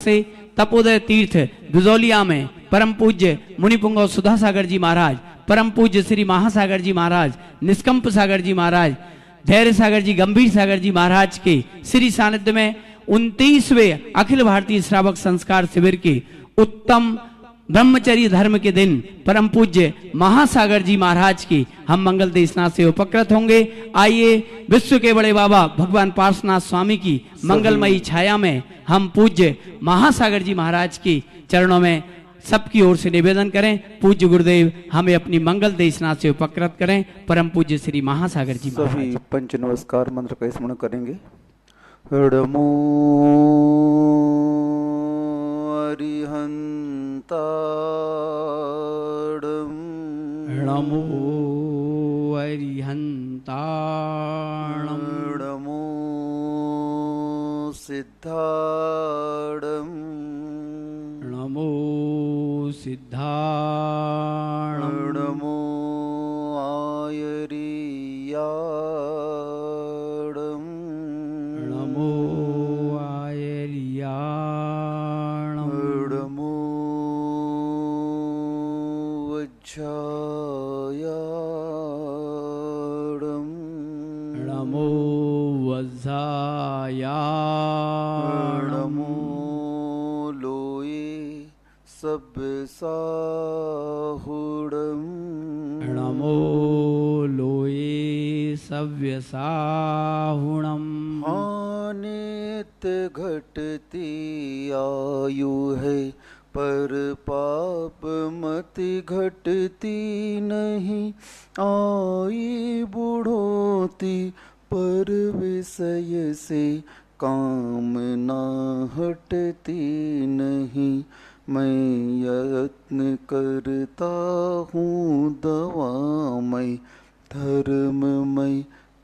से तपोदय तीर्थ दुजौलिया में परम पूज्य मुनिपुंगव सुधा सागर जी महाराज, परम पूज्य श्री महासागर जी महाराज, निष्कंप सागर जी महाराज, धैर्य सागर जी, गंभीर सागर जी महाराज के श्री सानिध्य में 29वें अखिल भारतीय श्रावक संस्कार शिविर के उत्तम ब्रह्मचर्य धर्म के दिन परम पूज्य महासागर जी महाराज की हम मंगल देशना से उपकृत होंगे। आइए विश्व के बड़े बाबा भगवान पार्श्वनाथ स्वामी की मंगलमयी छाया में हम पूज्य महासागर जी महाराज की चरणों में सबकी ओर से निवेदन करें, पूज्य गुरुदेव हमें अपनी मंगल देशना से उपकृत करें। परम पूज्य श्री महासागर जी महाराज। सभी पंच नमस्कार मंत्र का स्मरण करेंगे। णमो अरिहंताड़म, नमो अरिहंताणम, नमो सिद्धाड़म, नमो सिद्धाणम, नमो आयरियाड़म, नमो आयर्याणम, नमो वज्रायाड़म, नमो वज्रायाणम, नमो लोये सव्यसाहुड़म, नमो लोये सव्यसाहुणम, नित्य घटती आयु है पर पाप मति घटती नहीं, आई बुढ़ोती पर विषय से कामना हटती नहीं। मैं यत्न करता हूँ दवामय धर्ममय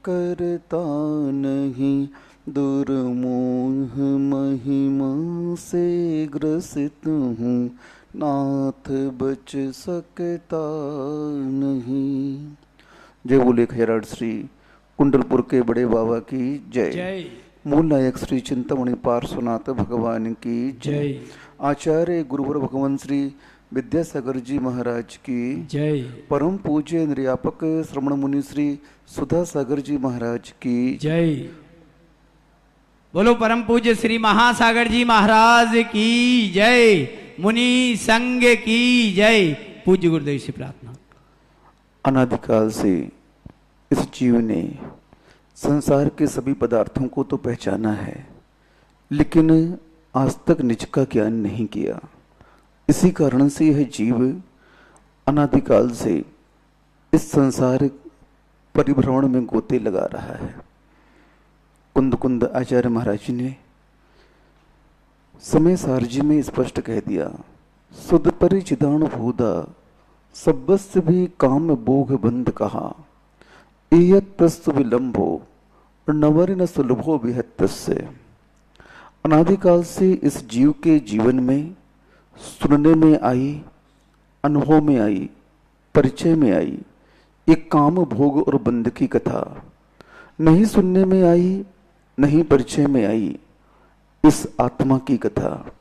करता नहीं, दुर्मोह महिमा से ग्रसित हूँ नाथ बच सकता नहीं। जय बोले खैराट श्री कुंडलपुर के बड़े बाबा की जय। मूल नायक श्री चिंतामणि पार्श्वनाथ भगवान की जय। आचार्य गुरुवर भगवान श्री विद्यासागर जी महाराज की जय। परम पूज्य निर्यापक श्रवण मुनि श्री सुधा सागर जी महाराज की जय। बोलो परम पूज्य श्री महासागर जी महाराज की जय। मुनि संघ की जय। पूज्य गुरुदेव से प्रार्थना। अनादिकाल से इस जीव ने संसार के सभी पदार्थों को तो पहचाना है, लेकिन आज तक निज का ज्ञान नहीं किया। इसी कारण से यह जीव अनादिकाल से इस संसार परिभ्रमण में गोते लगा रहा है। कुंद कुंद आचार्य महाराज ने समय सारजी में स्पष्ट कह दिया, सुध परिचिदान भूदा सब्बस्य भी काम भोग बंद कहा, एयत्तस्तु विलंबो नवर न सुलभो विहत्तस्य। अनादिकाल से इस जीव के जीवन में सुनने में आई, अनुभव में आई, परिचय में आई एक काम भोग और बंध की कथा। नहीं सुनने में आई, नहीं परिचय में आई इस आत्मा की कथा।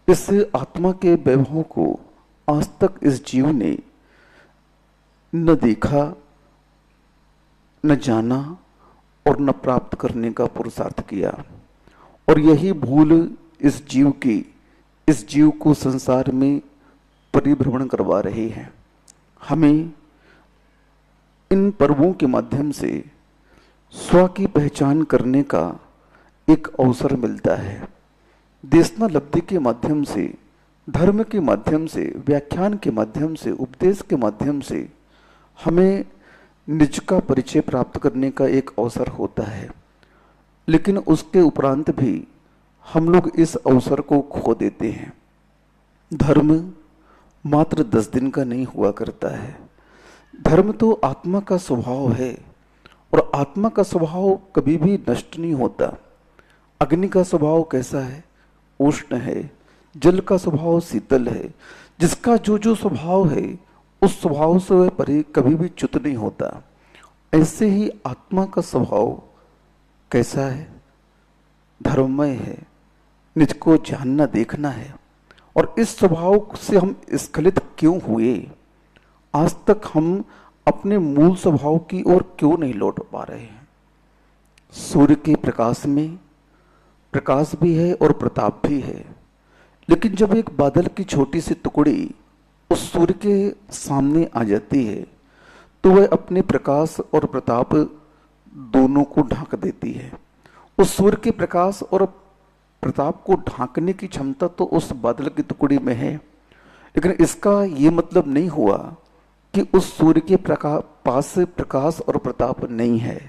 इस आत्मा के वैभव को आज तक इस जीव ने न देखा, न जाना और न प्राप्त करने का पुरुषार्थ किया। और यही भूल इस जीव को संसार में परिभ्रमण करवा रही है। हमें इन पर्वों के माध्यम से स्व की पहचान करने का एक अवसर मिलता है। देशना लब्धि के माध्यम से, धर्म के माध्यम से, व्याख्यान के माध्यम से, उपदेश के माध्यम से हमें निज का परिचय प्राप्त करने का एक अवसर होता है। लेकिन उसके उपरांत भी हम लोग इस अवसर को खो देते हैं। धर्म मात्र 10 दिन का नहीं हुआ करता है। धर्म तो आत्मा का स्वभाव है और आत्मा का स्वभाव कभी भी नष्ट नहीं होता। अग्नि का स्वभाव कैसा है? उष्ण है। जल का स्वभाव शीतल है। जिसका जो जो स्वभाव है उस स्वभाव से वह कभी भी च्युत नहीं होता। ऐसे ही आत्मा का स्वभाव कैसा है? धर्ममय है, निज को जानना देखना है। और इस स्वभाव से हम स्खलित क्यों हुए? आज तक हम अपने मूल स्वभाव की ओर क्यों नहीं लौट पा रहे हैं? सूर्य के प्रकाश में प्रकाश भी है और प्रताप भी है, लेकिन जब एक बादल की छोटी सी टुकड़ी उस सूर्य के सामने आ जाती है तो वह अपने प्रकाश और प्रताप दोनों को ढांक देती है। उस सूर्य के प्रकाश और प्रताप को ढांकने की क्षमता तो उस बादल की टुकड़ी में है, लेकिन इसका ये मतलब नहीं हुआ कि उस सूर्य के पास प्रकाश और प्रताप नहीं है।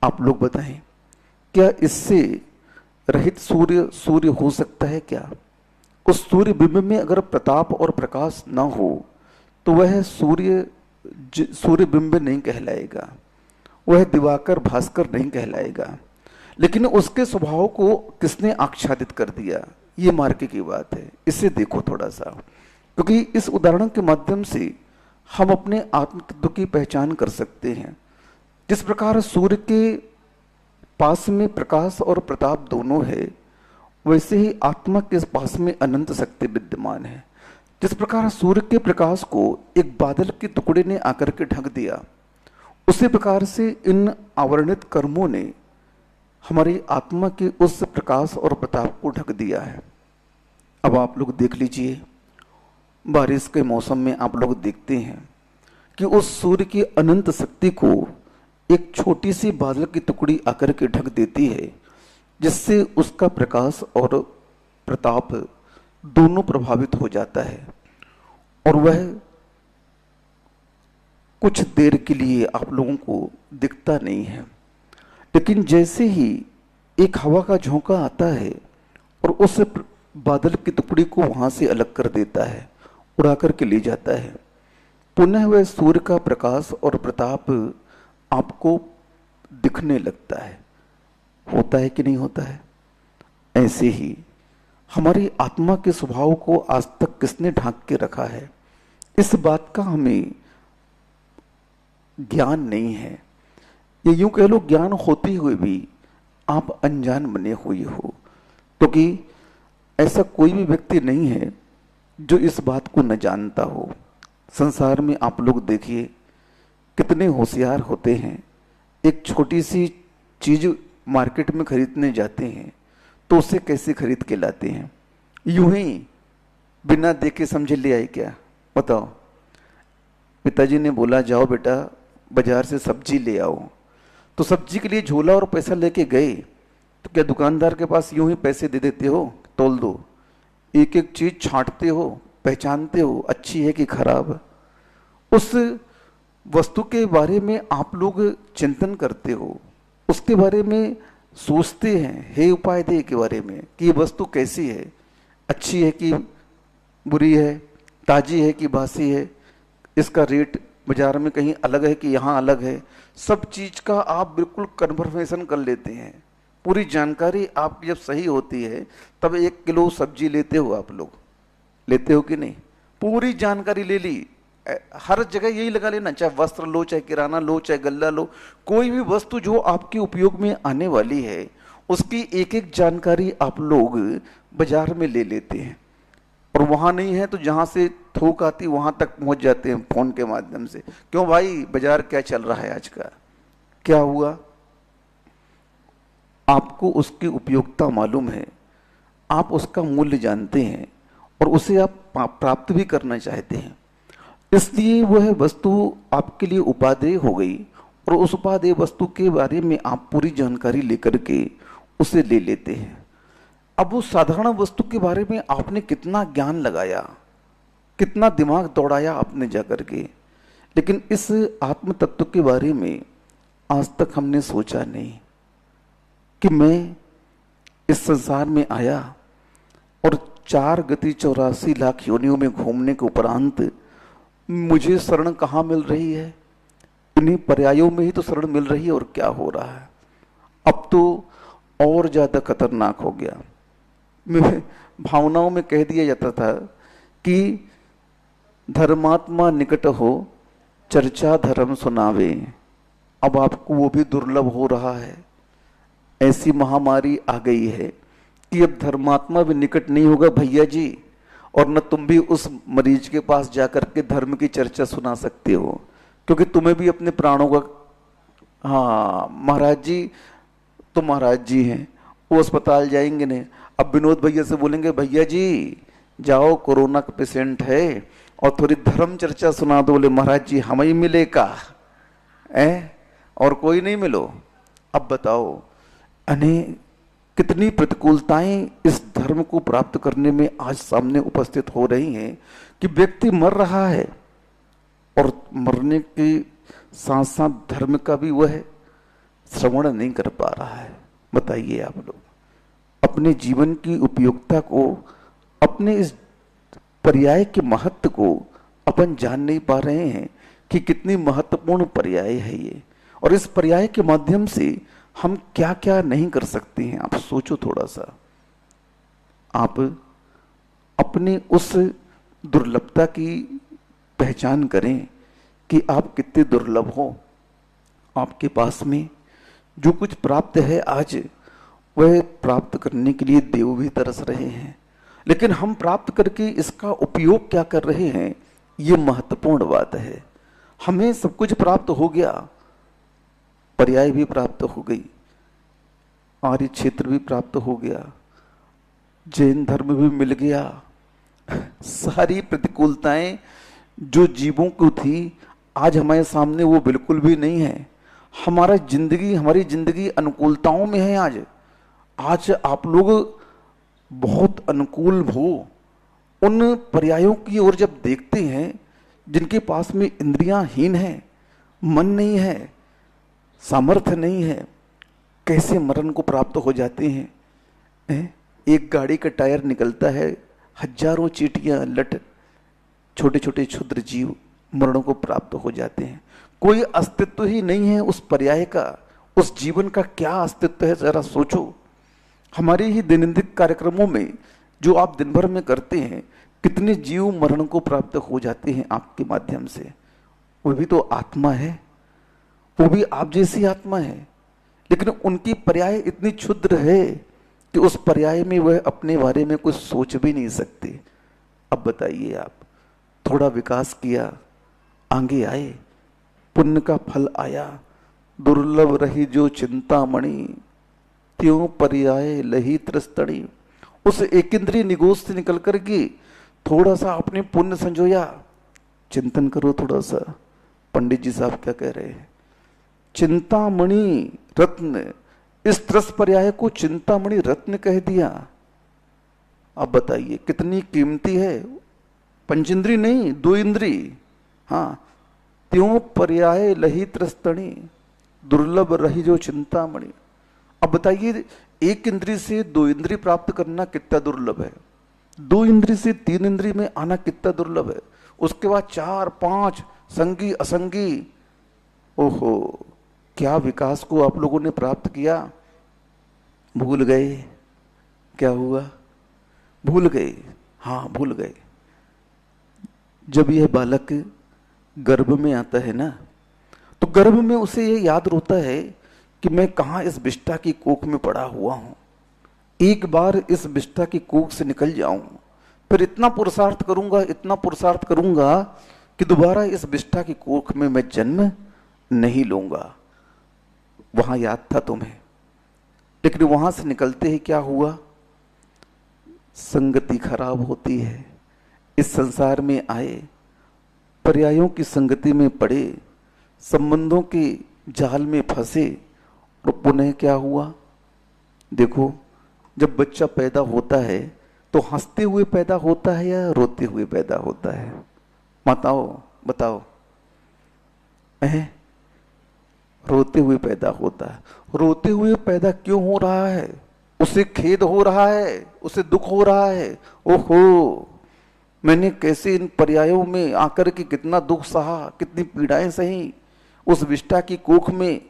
आप लोग बताएं, क्या इससे रहित सूर्य हो सकता है क्या? उस सूर्य बिंब में अगर प्रताप और प्रकाश न हो तो वह सूर्य बिंब नहीं कहलाएगा, वह दिवाकर भास्कर नहीं कहलाएगा। लेकिन उसके स्वभाव को किसने आच्छादित कर दिया, ये मार्के की बात है। इसे देखो थोड़ा सा, क्योंकि इस उदाहरण के माध्यम से हम अपने आत्म तत्व की पहचान कर सकते हैं। जिस प्रकार सूर्य के पास में प्रकाश और प्रताप दोनों है, वैसे ही आत्मा के पास में अनंत शक्ति विद्यमान है। जिस प्रकार सूर्य के प्रकाश को एक बादल के टुकड़े ने आकर के ढक दिया, उसी प्रकार से इन आवरणित कर्मों ने हमारी आत्मा के उस प्रकाश और प्रताप को ढक दिया है। अब आप लोग देख लीजिए, बारिश के मौसम में आप लोग देखते हैं कि उस सूर्य की अनंत शक्ति को एक छोटी सी बादल की टुकड़ी आकर के ढक देती है, जिससे उसका प्रकाश और प्रताप दोनों प्रभावित हो जाता है और वह कुछ देर के लिए आप लोगों को दिखता नहीं है। लेकिन जैसे ही एक हवा का झोंका आता है और उस बादल की टुकड़ी को वहां से अलग कर देता है, उड़ा करके ले जाता है, पुनः वह सूर्य का प्रकाश और प्रताप आपको दिखने लगता है। होता है कि नहीं होता है? ऐसे ही हमारी आत्मा के स्वभाव को आज तक किसने ढांक के रखा है, इस बात का हमें ज्ञान नहीं है। ये यूं कह लो, ज्ञान होते हुए भी आप अनजान बने हुए हो, क्योंकि ऐसा कोई भी व्यक्ति नहीं है जो इस बात को न जानता हो। संसार में आप लोग देखिए कितने होशियार होते हैं। एक छोटी सी चीज मार्केट में खरीदने जाते हैं तो उसे कैसे खरीद के लाते हैं? यूं ही बिना देखे समझे ले आए क्या? बताओ। पिताजी ने बोला जाओ बेटा बाजार से सब्जी ले आओ, तो सब्जी के लिए झोला और पैसा लेके गए, तो क्या दुकानदार के पास यूं ही पैसे दे देते हो, तोल दो? एक एक चीज छांटते हो, पहचानते हो अच्छी है कि खराब। उस वस्तु के बारे में आप लोग चिंतन करते हो, उसके बारे में सोचते हैं, हे उपाय दे के बारे में कि ये वस्तु कैसी है, अच्छी है कि बुरी है, ताजी है कि बासी है, इसका रेट बाजार में कहीं अलग है कि यहाँ अलग है। सब चीज का आप बिल्कुल कन्फर्मेशन कर लेते हैं। पूरी जानकारी आपकी जब सही होती है तब 1 किलो सब्जी लेते हो। आप लोग लेते हो कि नहीं? पूरी जानकारी ले ली, हर जगह यही लगा लेना, चाहे वस्त्र लो, चाहे किराना लो, चाहे गल्ला लो, कोई भी वस्तु जो आपके उपयोग में आने वाली है उसकी एक एक जानकारी आप लोग बाजार में ले लेते हैं। और वहां नहीं है तो जहां से थोक आती वहां तक पहुंच जाते हैं फोन के माध्यम से। क्यों भाई, बाजार क्या चल रहा है आज का, क्या हुआ? आपको उसकी उपयोगिता मालूम है, आप उसका मूल्य जानते हैं और उसे आप प्राप्त भी करना चाहते हैं, इसलिए वह वस्तु आपके लिए उपादेय हो गई और उस उपादेय वस्तु के बारे में आप पूरी जानकारी लेकर के उसे ले लेते हैं। अब उस साधारण वस्तु के बारे में आपने कितना ज्ञान लगाया, कितना दिमाग दौड़ाया आपने जाकर के, लेकिन इस आत्म तत्व के बारे में आज तक हमने सोचा नहीं कि मैं इस संसार में आया और 4 गति 84 लाख योनियों में घूमने के उपरांत मुझे शरण कहाँ मिल रही है? इन्हीं पर्यायों में ही तो शरण मिल रही है। और क्या हो रहा है? अब तो और ज्यादा खतरनाक हो गया। भावनाओं में कह दिया जाता था कि धर्मात्मा निकट हो चर्चा धर्म सुनावे। अब आपको वो भी दुर्लभ हो रहा है। ऐसी महामारी आ गई है कि अब धर्मात्मा भी निकट नहीं होगा भैया जी, और न तुम भी उस मरीज के पास जाकर के धर्म की चर्चा सुना सकते हो, क्योंकि तुम्हें भी अपने प्राणों का, हाँ महाराज जी तो महाराज जी हैं, वो अस्पताल जाएंगे नहीं। अब विनोद भैया से बोलेंगे भैया जी जाओ कोरोना का पेशेंट है और थोड़ी धर्म चर्चा सुना दो, बोले महाराज जी हमें ही मिलेगा और कोई नहीं मिलो। अब बताओ अने कितनी प्रतिकूलताएं इस धर्म को प्राप्त करने में आज सामने उपस्थित हो रही हैं कि व्यक्ति मर रहा है और मरने के साथ साथ धर्म का भी वह श्रवण नहीं कर पा रहा है। बताइए आप लोग, अपने जीवन की उपयोगिता को, अपने इस पर्याय के महत्व को अपन जान नहीं पा रहे हैं कि कितनी महत्वपूर्ण पर्याय है ये, और इस पर्याय के माध्यम से हम क्या क्या नहीं कर सकते हैं। आप सोचो थोड़ा सा, आप अपनी उस दुर्लभता की पहचान करें कि आप कितने दुर्लभ हो। आपके पास में जो कुछ प्राप्त है आज, वह प्राप्त करने के लिए देव भी तरस रहे हैं, लेकिन हम प्राप्त करके इसका उपयोग क्या कर रहे हैं, ये महत्वपूर्ण बात है। हमें सब कुछ प्राप्त हो गया, पर्याय भी प्राप्त हो गई, आर्य क्षेत्र भी प्राप्त हो गया, जैन धर्म भी मिल गया, सारी प्रतिकूलताएं जो जीवों को थी आज हमारे सामने वो बिल्कुल भी नहीं है। हमारी जिंदगी अनुकूलताओं में है। आज आप लोग बहुत अनुकूल हो, उन पर्यायों की ओर जब देखते हैं जिनके पास में इंद्रियां हीन है, मन नहीं है, सामर्थ्य नहीं है, कैसे मरण को प्राप्त हो जाते हैं। एक गाड़ी का टायर निकलता है, हजारों चींटियां लट, छोटे छोटे क्षुद्र जीव मरणों को प्राप्त हो जाते हैं। कोई अस्तित्व ही नहीं है उस पर्याय का, उस जीवन का क्या अस्तित्व है, जरा सोचो। हमारे ही दैनंदिन कार्यक्रमों में जो आप दिन भर में करते हैं, कितने जीव मरण को प्राप्त हो जाते हैं आपके माध्यम से। वो भी तो आत्मा है, वो भी आप जैसी आत्मा है, लेकिन उनकी पर्याय इतनी क्षुद्र है कि उस पर्याय में वह अपने बारे में कुछ सोच भी नहीं सकते। अब बताइए, आप थोड़ा विकास किया, आगे आए, पुण्य का फल आया, दुर्लभ रही जो चिंतामणि, त्यों पर्याय लही त्रस्तणी। उस एक इंद्रिय निगोष से निकल कर के थोड़ा सा अपने पुण्य संजोया। चिंतन करो थोड़ा सा, पंडित जी साहब क्या कह रहे हैं, चिंतामणि रत्न, इस त्रस पर्याय को चिंतामणि रत्न कह दिया। अब बताइए कितनी कीमती है। पंचेंद्री नहीं, दो इंद्री, हाँ, त्यों पर्याय लही त्रस्तणी, दुर्लभ रही जो चिंतामणि। अब बताइए, एक इंद्री से दो इंद्री प्राप्त करना कितना दुर्लभ है, दो इंद्री से तीन इंद्री में आना कितना दुर्लभ है, उसके बाद चार पांच संगी असंगी। ओहो, क्या विकास को आप लोगों ने प्राप्त किया, भूल गए। क्या हुआ, भूल गए, हाँ भूल गए। जब यह बालक गर्भ में आता है ना, तो गर्भ में उसे यह याद होता है कि मैं कहाँ इस विष्ठा की कोख में पड़ा हुआ हूं, एक बार इस विष्ठा की कोख से निकल जाऊं, फिर इतना पुरुषार्थ करूंगा कि दोबारा इस विष्ठा की कोख में मैं जन्म नहीं लूंगा। वहां याद था तुम्हें, लेकिन वहां से निकलते ही क्या हुआ, संगति खराब होती है। इस संसार में आए, पर्यायों की संगति में पड़े, संबंधों के जाल में फंसे, और पुनः क्या हुआ। देखो, जब बच्चा पैदा होता है तो हंसते हुए पैदा होता है या रोते हुए पैदा होता है, माताओं बताओ। रोते हुए पैदा होता है। रोते हुए पैदा क्यों हो रहा है, उसे खेद हो रहा है, उसे दुख हो रहा है। ओहो, मैंने कैसे इन पर्यायों में आकर के कितना दुख सहा, कितनी पीड़ाएं सही। उस विष्ठा की कोख में,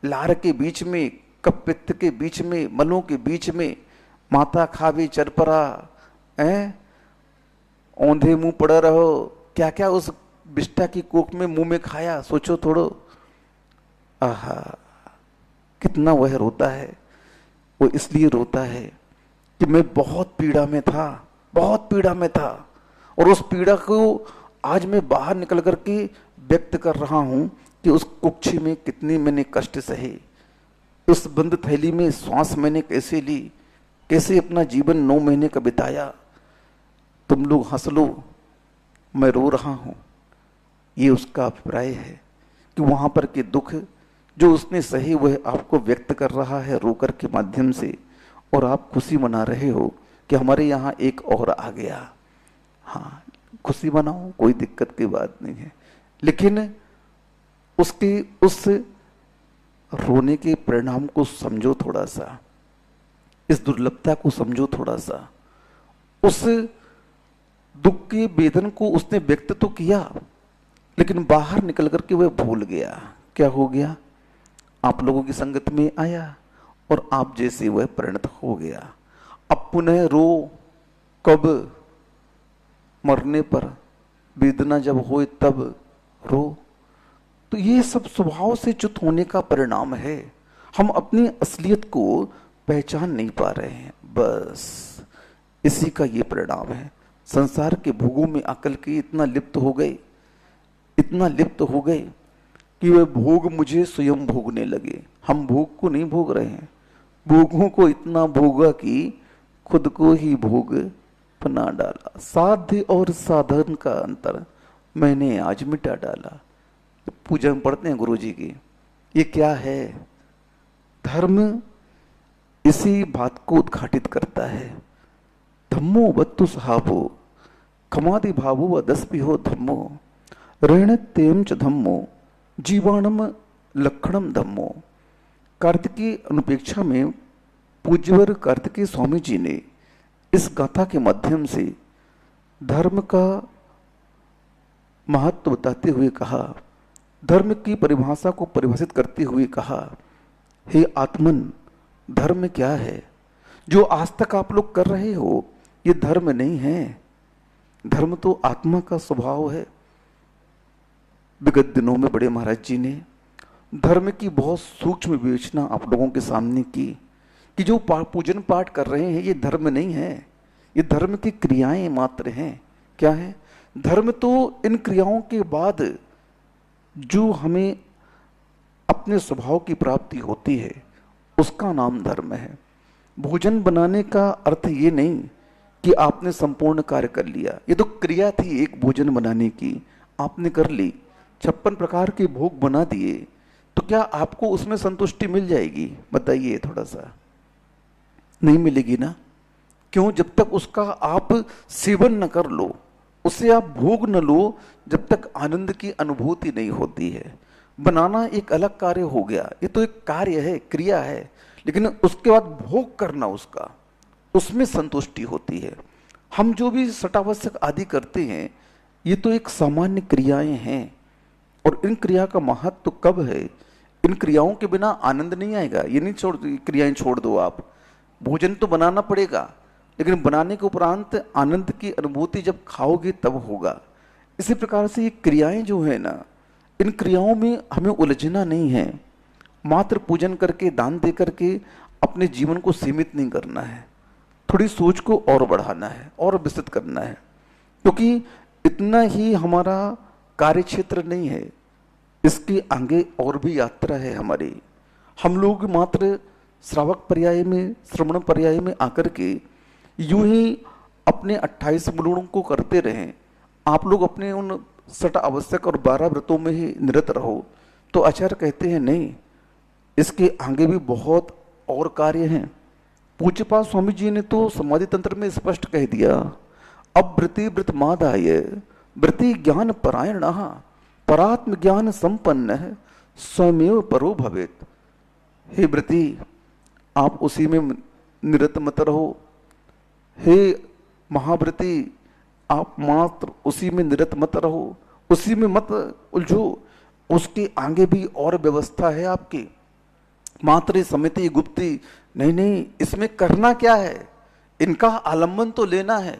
लार के बीच में, कप पित्त के बीच में, मलों के बीच में, माता खावी चरपरा, औंधे मुंह पड़ा रहो, क्या क्या उस विष्ठा की कोख में मुंह में खाया, सोचो थोड़ो। आहा, कितना वह रोता है। वो इसलिए रोता है कि मैं बहुत पीड़ा में था, बहुत पीड़ा में था, और उस पीड़ा को आज मैं बाहर निकल करके व्यक्त कर रहा हूं कि उस कुक्षी में कितनी मैंने कष्ट सहे, उस बंद थैली में श्वास मैंने कैसे ली, कैसे अपना जीवन 9 महीने का बिताया। तुम लोग हंस लो, मैं रो रहा हूं। ये उसका अभिप्राय है कि वहां पर के दुख जो उसने सही वह आपको व्यक्त कर रहा है रोकर के माध्यम से, और आप खुशी मना रहे हो कि हमारे यहाँ एक और आ गया। हाँ, खुशी मनाओ, कोई दिक्कत की बात नहीं है, लेकिन उसके उस रोने के परिणाम को समझो थोड़ा सा, इस दुर्लभता को समझो थोड़ा सा। उस दुख के वेदन को उसने व्यक्त तो किया, लेकिन बाहर निकल करके वह भूल गया। क्या हो गया? आप लोगों की संगत में आया और आप जैसे वह परिणत हो गया। अब पुनः रो कब? मरने पर, वेदना जब होए तब रो। तो ये सब स्वभाव से च्युत होने का परिणाम है। हम अपनी असलियत को पहचान नहीं पा रहे हैं, बस इसी का ये परिणाम है। संसार के भोगों में आकल के इतना लिप्त हो गए, इतना लिप्त हो गए कि वे भोग मुझे स्वयं भोगने लगे। हम भोग को नहीं भोग रहे हैं, भोगों को इतना भोगा कि खुद को ही भोग बना डाला। साध्य और साधन का अंतर मैंने आज मिटा डाला। पूजा में पढ़ते हैं गुरु जी की, ये क्या है? धर्म इसी बात को उद्घाटित करता है। धम्मो वत्तु सहाबो खमादि भावो व दस्पि हो धम्मो ऋण तेम च धम्मो जीवाणम लक्षणम धम्मो। कार्तिकी अनुपेक्षा में पूज्यवर कार्तिकी स्वामी जी ने इस गाथा के माध्यम से धर्म का महत्व बताते हुए कहा, धर्म की परिभाषा को परिभाषित करते हुए कहा, हे आत्मन, धर्म क्या है? जो आज तक आप लोग कर रहे हो ये धर्म नहीं है। धर्म तो आत्मा का स्वभाव है। विगत दिनों में बड़े महाराज जी ने धर्म की बहुत सूक्ष्म विवेचना आप लोगों के सामने की कि जो पूजन पाठ कर रहे हैं ये धर्म नहीं है, ये धर्म की क्रियाएं मात्र हैं। क्या है धर्म? तो इन क्रियाओं के बाद जो हमें अपने स्वभाव की प्राप्ति होती है उसका नाम धर्म है। भोजन बनाने का अर्थ ये नहीं कि आपने संपूर्ण कार्य कर लिया, ये तो क्रिया थी एक भोजन बनाने की, आपने कर ली, 56 प्रकार के भोग बना दिए, तो क्या आपको उसमें संतुष्टि मिल जाएगी? बताइए थोड़ा सा। नहीं मिलेगी ना। क्यों? जब तक उसका आप सेवन न कर लो, उससे आप भोग न लो, जब तक आनंद की अनुभूति नहीं होती है। बनाना एक अलग कार्य हो गया, ये तो एक कार्य है, क्रिया है, लेकिन उसके बाद भोग करना उसका, उसमें संतुष्टि होती है। हम जो भी सटावश्यक आदि करते हैं ये तो एक सामान्य क्रियाएं हैं, और इन क्रिया का महत्व कब है? इन क्रियाओं के बिना आनंद नहीं आएगा। ये नहीं क्रियाएं छोड़ दो आप, भोजन तो बनाना पड़ेगा, लेकिन बनाने के उपरांत आनंद की अनुभूति जब खाओगे तब होगा। इसी प्रकार से ये क्रियाएं जो है ना, इन क्रियाओं में हमें उलझना नहीं है। मात्र पूजन करके, दान दे करके अपने जीवन को सीमित नहीं करना है, थोड़ी सोच को और बढ़ाना है और विस्तृत करना है, क्योंकि इतना ही हमारा कार्य क्षेत्र नहीं है, इसके आगे और भी यात्रा है हमारी। हम लोग मात्र श्रावक पर्याय में, श्रवण पर्याय में आकर के यूं ही अपने 28 गुणों को करते रहें, आप लोग अपने उन 60 आवश्यक और 12 व्रतों में ही निरत रहो, तो आचार्य कहते हैं नहीं, इसके आगे भी बहुत और कार्य हैं। पूज्यपाद स्वामी जी ने तो समाधि तंत्र में स्पष्ट कह दिया, अब वृत्ति वृत मादाय वृत्ति ज्ञान परायण परात्म ज्ञान संपन्न स्वमेव परो भवेत। हे वृत्ति, आप उसी में निरत मत रहो। हे महाव्रति, आप मात्र उसी में निरत मत रहो, उसी में मत उलझो, उसके आगे भी और व्यवस्था है आपकी। मात्र समिति गुप्ती नहीं, नहीं, इसमें करना क्या है? इनका आलम्बन तो लेना है,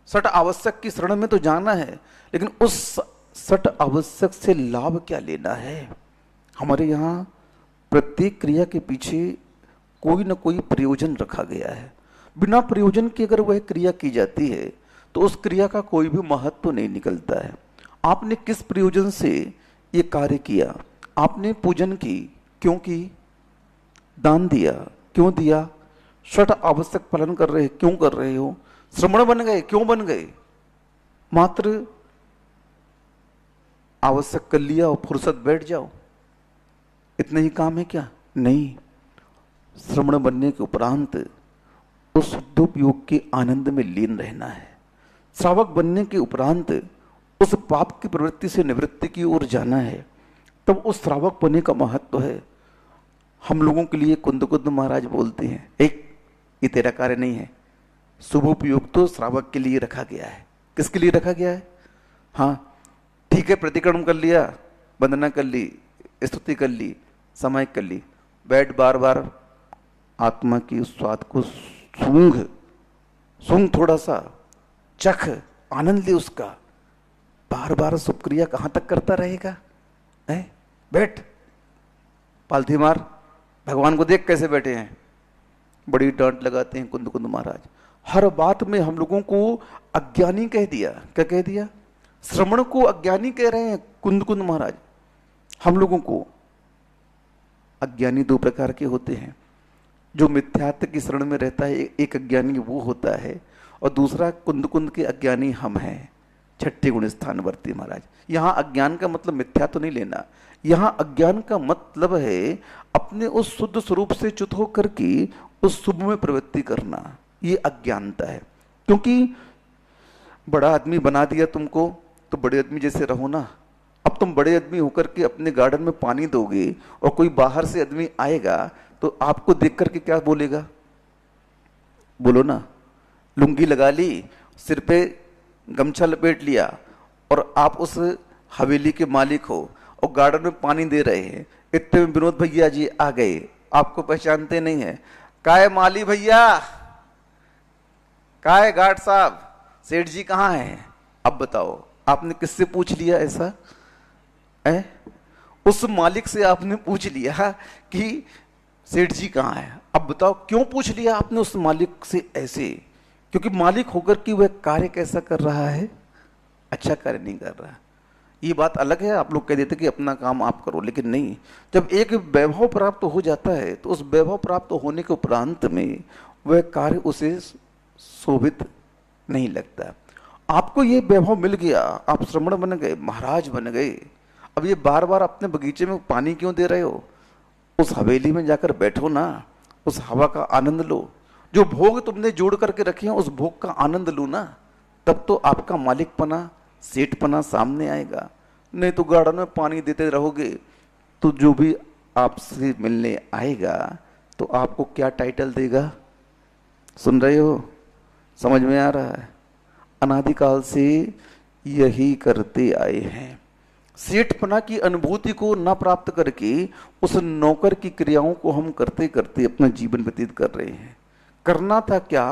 60 आवश्यक की शरण में तो जाना है, लेकिन उस 60 आवश्यक से लाभ क्या लेना है? हमारे यहाँ प्रत्येक क्रिया के पीछे कोई ना कोई प्रयोजन रखा गया है। बिना प्रयोजन की अगर वह क्रिया की जाती है तो उस क्रिया का कोई भी महत्व तो नहीं निकलता है। आपने किस प्रयोजन से ये कार्य किया? आपने पूजन की, क्यों की? दान दिया, क्यों दिया? षट आवश्यक पालन कर रहे, क्यों कर रहे हो? श्रमण बन गए, क्यों बन गए? मात्र आवश्यक कर लिया और फुर्सत बैठ जाओ, इतने ही काम है क्या? नहीं, श्रमण बनने के उपरांत उस शुद्धोपयोग के आनंद में लीन रहना है। श्रावक बनने के उपरांत उस पाप की प्रवृत्ति से निवृत्ति की ओर जाना है, तब उस श्रावक बनने का महत्व है। हम लोगों के लिए कुंद कुंद महाराज बोलते हैं, एक ये तेरा कार्य नहीं है, शुभोपयोग तो श्रावक के लिए रखा गया है। किसके लिए रखा गया है? हाँ ठीक है, प्रतिक्रमण कर लिया, वंदना कर ली, स्तुति कर ली, समय कर ली, बैठ बार बार आत्मा की उस स्वाद को सूंघ, थोड़ा सा चख, आनंद ले उसका। बार बार शुक्रिया कहां तक करता रहेगा? बैठ, पालथी मार, भगवान को देख कैसे बैठे हैं। बड़ी डांट लगाते हैं कुंद कुंद महाराज। हर बात में हम लोगों को अज्ञानी कह दिया। क्या कह दिया? श्रमण को अज्ञानी कह रहे हैं कुंद कुंद महाराज। हम लोगों को अज्ञानी दो प्रकार के होते हैं, जो मिथ्यात्व की शरण में रहता है, एक अज्ञानी वो होता है, और दूसरा कुंद कुंद के अज्ञानी हम हैं, छठे गुण स्थान वर्ती महाराज। यहां अज्ञान का मतलब मिथ्या तो नहीं लेना, यहां अज्ञान का मतलब है अपने उस शुद्ध स्वरूप से च्युत होकर के उस शुभ में प्रवृत्ति करना, ये अज्ञानता है। क्योंकि बड़ा आदमी बना दिया तुमको, तो बड़े आदमी जैसे रहो ना। अब तुम बड़े आदमी होकर के अपने गार्डन में पानी दोगे और कोई बाहर से आदमी आएगा तो आपको देख करके क्या बोलेगा? बोलो ना। लुंगी लगा ली, सिर पे गमछा लपेट लिया, और आप उस हवेली के मालिक हो और गार्डन में पानी दे रहे हैं, इतने में विनोद भैया जी आ गए, आपको पहचानते नहीं है। काय माली भैया, काय गार्ड साहब, सेठ जी कहाँ हैं? अब बताओ, आपने किससे पूछ लिया ऐसा? उस मालिक से आपने पूछ लिया कि सेठ जी कहाँ है। अब बताओ क्यों पूछ लिया आपने उस मालिक से ऐसे? क्योंकि मालिक होकर कि वह कार्य कैसा कर रहा है? अच्छा कार्य नहीं कर रहा। ये बात अलग है, आप लोग कह देते कि अपना काम आप करो, लेकिन नहीं। जब एक वैभव प्राप्त हो जाता है तो उस वैभव प्राप्त होने के उपरांत में वह कार्य उसे शोभित नहीं लगता। आपको ये वैभव मिल गया, आप श्रमण बन गए, महाराज बन गए, अब ये बार बार अपने बगीचे में पानी क्यों दे रहे हो? उस हवेली में जाकर बैठो ना, उस हवा का आनंद लो। जो भोग तुमने जोड़ करके रखे हैं उस भोग का आनंद लो ना, तब तो आपका मालिकपना, सेठपना सामने आएगा। नहीं तो गार्डन में पानी देते रहोगे तो जो भी आपसे मिलने आएगा तो आपको क्या टाइटल देगा? सुन रहे हो? समझ में आ रहा है? अनादिकाल से यही करते आए हैं। सेठपना की अनुभूति को न प्राप्त करके उस नौकर की क्रियाओं को हम करते करते अपना जीवन व्यतीत कर रहे हैं। करना था क्या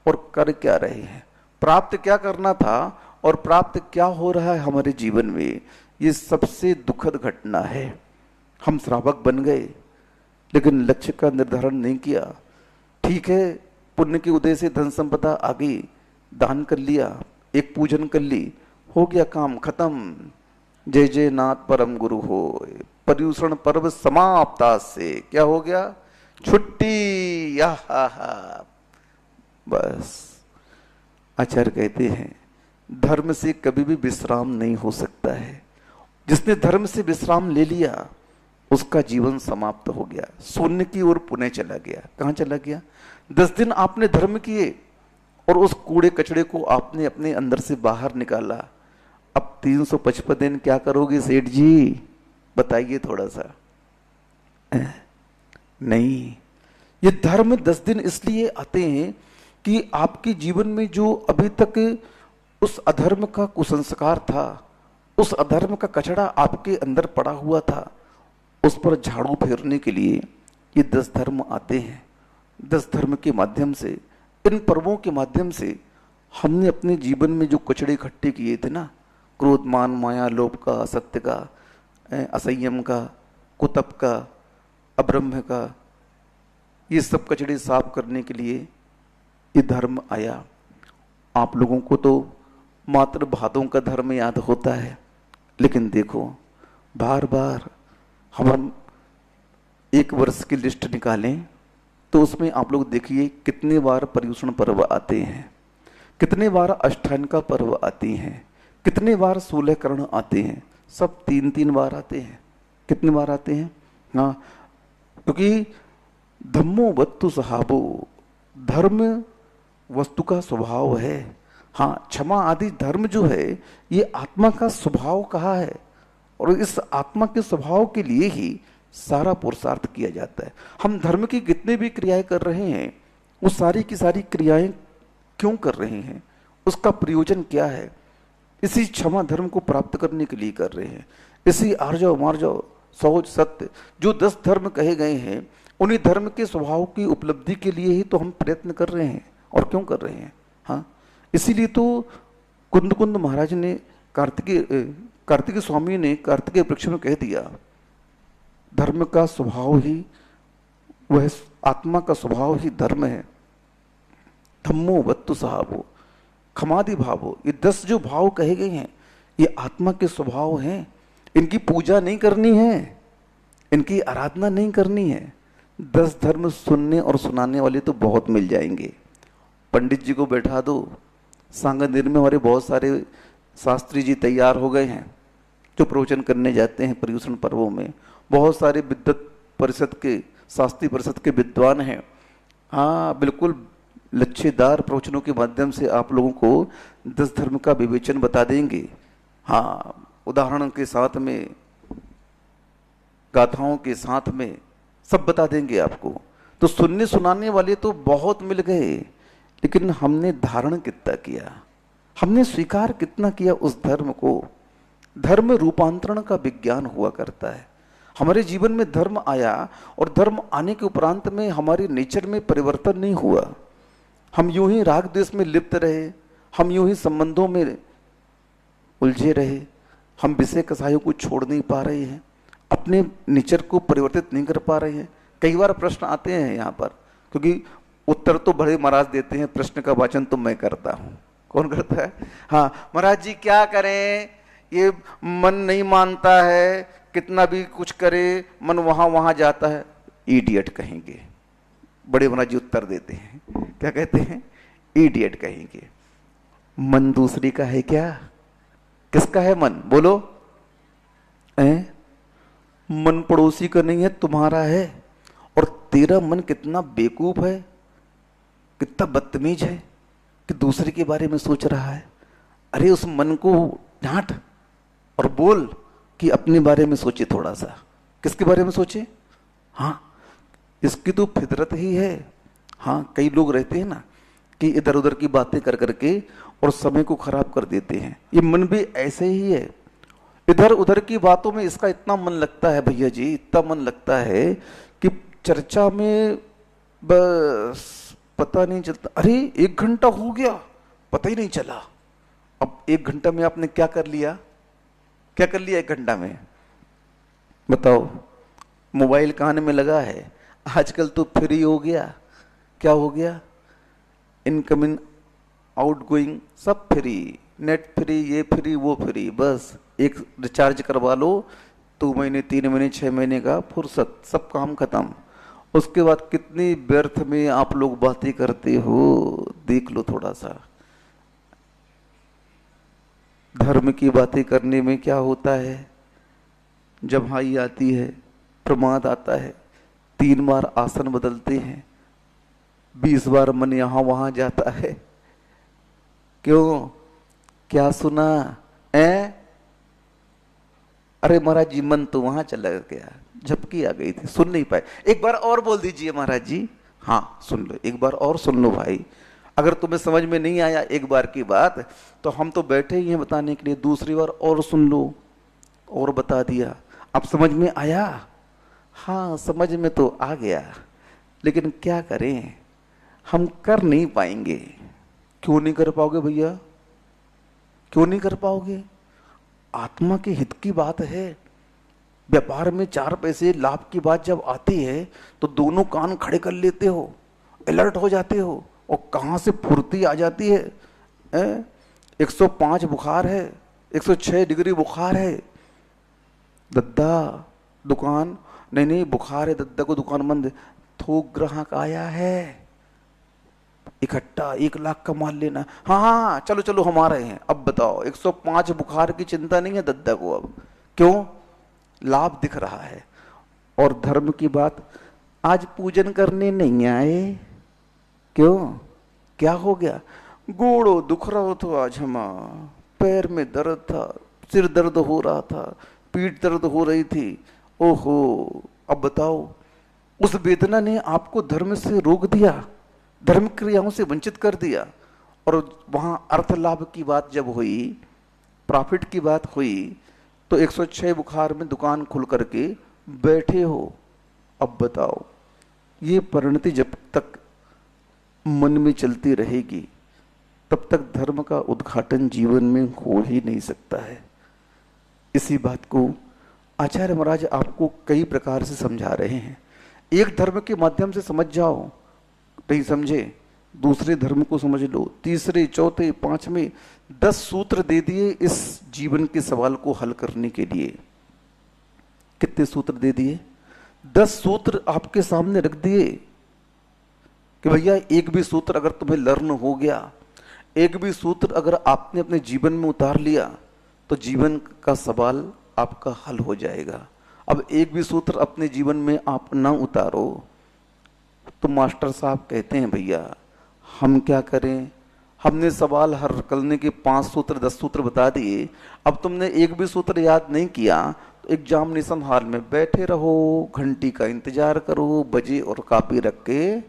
और कर क्या रहे हैं? प्राप्त क्या करना था और प्राप्त क्या हो रहा है हमारे जीवन में? ये सबसे दुखद घटना है। हम श्रावक बन गए लेकिन लक्ष्य का निर्धारण नहीं किया। ठीक है, पुण्य के उदय से धन संपदा आ गई, दान कर लिया, एक पूजन कर ली, हो गया काम खत्म। जय जय नाथ परम गुरु हो, पर्यूषण पर्व समाप्ता से क्या हो गया? छुट्टी। बस आचार्य कहते हैं धर्म से कभी भी विश्राम नहीं हो सकता है। जिसने धर्म से विश्राम ले लिया उसका जीवन समाप्त हो गया, शून्य की ओर पुनः चला गया। कहां चला गया? 10 दिन आपने धर्म किए और उस कूड़े कचड़े को आपने अपने अंदर से बाहर निकाला। अब 355 दिन क्या करोगे सेठ जी? बताइए थोड़ा सा। नहीं, ये धर्म 10 दिन इसलिए आते हैं कि आपके जीवन में जो अभी तक उस अधर्म का कुसंस्कार था, उस अधर्म का कचड़ा आपके अंदर पड़ा हुआ था, उस पर झाड़ू फेरने के लिए ये 10 धर्म आते हैं। 10 धर्म के माध्यम से, इन पर्वों के माध्यम से हमने अपने जीवन में जो कचड़े इकट्ठे किए थे ना, क्रोध मान माया लोभ का, असत्य का, असंयम का, कुतप का, अब्रह्म का, ये सब कचड़े साफ करने के लिए ये धर्म आया। आप लोगों को तो मात्र भादों का धर्म याद होता है, लेकिन देखो बार बार हम एक वर्ष की लिस्ट निकालें तो उसमें आप लोग देखिए कितने बार पर्युषण पर्व आते हैं, कितने बार अष्टान का पर्व आती हैं, कितने बार सूलहकरण आते हैं। सब 3-3 बार आते हैं। कितने बार आते हैं? हाँ, क्योंकि धम्मो वत्तु सहाबो, धर्म वस्तु का स्वभाव है। हाँ, क्षमा आदि धर्म जो है ये आत्मा का स्वभाव कहा है, और इस आत्मा के स्वभाव के लिए ही सारा पुरुषार्थ किया जाता है। हम धर्म की कितने भी क्रियाएं कर रहे हैं, वो सारी की सारी क्रियाएं क्यों कर रहे हैं, उसका प्रयोजन क्या है? इसी क्षमा धर्म को प्राप्त करने के लिए कर रहे हैं। इसी आर्जव मार्जव शौच सत्य जो 10 धर्म कहे गए हैं, उन्हीं धर्म के स्वभाव की उपलब्धि के लिए ही तो हम प्रयत्न कर रहे हैं। और क्यों कर रहे हैं? हाँ, इसीलिए तो कुंद कुंद महाराज ने कार्तिकेय स्वामी ने कार्तिकेय वृक्ष में कह दिया, धर्म का स्वभाव ही वह, आत्मा का स्वभाव ही धर्म है। धम्मो वत्तु सहाबो, खमादि भावो, ये 10 जो भाव कहे गए हैं ये आत्मा के स्वभाव हैं। इनकी पूजा नहीं करनी है, इनकी आराधना नहीं करनी है। 10 धर्म सुनने और सुनाने वाले तो बहुत मिल जाएंगे। पंडित जी को बैठा दो, सांगनेर में हमारे बहुत सारे शास्त्री जी तैयार हो गए हैं जो प्रवचन करने जाते हैं पर्युषण पर्वों में। बहुत सारे विद्वत परिषद के, शास्त्री परिषद के विद्वान हैं। हाँ, बिल्कुल लच्छेदार प्रवचनों के माध्यम से आप लोगों को 10 धर्म का विवेचन बता देंगे। हाँ, उदाहरणों के साथ में, गाथाओं के साथ में सब बता देंगे आपको। तो सुनने सुनाने वाले तो बहुत मिल गए, लेकिन हमने धारण कितना किया, हमने स्वीकार कितना किया उस धर्म को? धर्म रूपांतरण का विज्ञान हुआ करता है। हमारे जीवन में धर्म आया और धर्म आने के उपरांत में हमारे नेचर में परिवर्तन नहीं हुआ। हम यूं ही राग द्वेष में लिप्त रहे, हम यूं ही संबंधों में उलझे रहे, हम विषय कसायों को छोड़ नहीं पा रहे हैं, अपने नेचर को परिवर्तित नहीं कर पा रहे हैं। कई बार प्रश्न आते हैं यहाँ पर, क्योंकि उत्तर तो बड़े महाराज देते हैं, प्रश्न का वाचन तो मैं करता हूँ। कौन करता है? हाँ, महाराज जी क्या करें, ये मन नहीं मानता है, कितना भी कुछ करे मन वहां वहां जाता है। इडियट कहेंगे, बड़े महाराज जी उत्तर देते हैं, क्या कहते हैं? इडियट कहेंगे। मन दूसरी का है क्या? किसका है मन? बोलो। मन पड़ोसी का नहीं है, तुम्हारा है। और तेरा मन कितना बेवकूफ है, कितना बदतमीज है कि दूसरे के बारे में सोच रहा है। अरे उस मन को डांट और बोल कि अपने बारे में सोचे थोड़ा सा। किसके बारे में सोचे? हाँ, इसकी तो फितरत ही है। हाँ, कई लोग रहते हैं ना कि इधर उधर की बातें कर करके और समय को खराब कर देते हैं। ये मन भी ऐसे ही है, इधर उधर की बातों में इसका इतना मन लगता है भैया जी, इतना मन लगता है कि चर्चा में बस पता नहीं चलता। अरे 1 घंटा हो गया, पता ही नहीं चला। अब 1 घंटा में आपने क्या कर लिया? क्या कर लिया 1 घंटा में? बताओ। मोबाइल कान में लगा है, आजकल तो फ्री हो गया। क्या हो गया? इनकमिंग आउटगोइंग सब फ्री, नेट फ्री, ये फ्री वो फ्री। बस एक रिचार्ज करवा लो, 2 महीने 3 महीने 6 महीने का, फुर्सत, सब काम खत्म। उसके बाद कितनी व्यर्थ में आप लोग बातें करते हो, देख लो थोड़ा सा। धर्म की बातें करने में क्या होता है? जब हाई आती है, प्रमाद आता है, 3 बार आसन बदलते हैं, 20 बार मन यहां वहां जाता है। क्यों? क्या सुना? अरे महाराज जी मन तो वहां चला गया, झपकी आ गई थी, सुन नहीं पाए। एक बार और बोल दीजिए महाराज जी। हाँ सुन लो, एक बार और सुन लो भाई। अगर तुम्हें समझ में नहीं आया एक बार की बात, तो हम तो बैठे ही हैं बताने के लिए, दूसरी बार और सुन लो। और बता दिया। अब समझ में आया? हाँ समझ में तो आ गया, लेकिन क्या करें, हम कर नहीं पाएंगे। क्यों नहीं कर पाओगे भैया? क्यों नहीं कर पाओगे? आत्मा के हित की बात है। व्यापार में 4 पैसे लाभ की बात जब आती है तो दोनों कान खड़े कर लेते हो, अलर्ट हो जाते हो, और कहाँ से फुर्ती आ जाती है, 105 बुखार है, 106 डिग्री बुखार है, दद्दा दुकान, नहीं नहीं बुखार है दद्दा को दुकान बंद, थोक ग्राहक आया है, इकट्ठा 1 लाख का माल लेना, हाँ हाँ चलो चलो हम आ रहे हैं। अब बताओ 105 बुखार की चिंता नहीं है दद्दा को अब, क्यों? लाभ दिख रहा है। और धर्म की बात, आज पूजन करने नहीं आए, क्यों? क्या हो गया? गोड़ो दुख रहा था आज, हम पैर में दर्द था, सिर दर्द हो रहा था, पीठ दर्द हो रही थी, ओहो। अब बताओ उस वेदना ने आपको धर्म से रोक दिया, धर्म क्रियाओं से वंचित कर दिया। और वहां अर्थ लाभ की बात जब हुई, प्रॉफिट की बात हुई, तो 106 बुखार में दुकान खुल करके बैठे हो। अब बताओ ये परिणति जब तक मन में चलती रहेगी तब तक धर्म का उद्घाटन जीवन में हो ही नहीं सकता है। इसी बात को आचार्य महाराज आपको कई प्रकार से समझा रहे हैं। एक धर्म के माध्यम से समझ जाओ, नहीं समझे दूसरे धर्म को समझ लो, तीसरे चौथे पांचवें 10 सूत्र दे दिए इस जीवन के सवाल को हल करने के लिए। कितने सूत्र दे दिए? 10 सूत्र आपके सामने रख दिए कि भैया एक भी सूत्र अगर तुम्हें लर्न हो गया, एक भी सूत्र अगर आपने अपने जीवन में उतार लिया तो जीवन का सवाल आपका हल हो जाएगा। अब एक भी सूत्र अपने जीवन में आप ना उतारो तो मास्टर साहब कहते हैं भैया हम क्या करें, हमने सवाल हल करने के 5 सूत्र 10 सूत्र बता दिए, अब तुमने एक भी सूत्र याद नहीं किया तो एग्जामिनेशन हॉल में बैठे रहो, घंटी का इंतजार करो, बजे और कॉपी रख के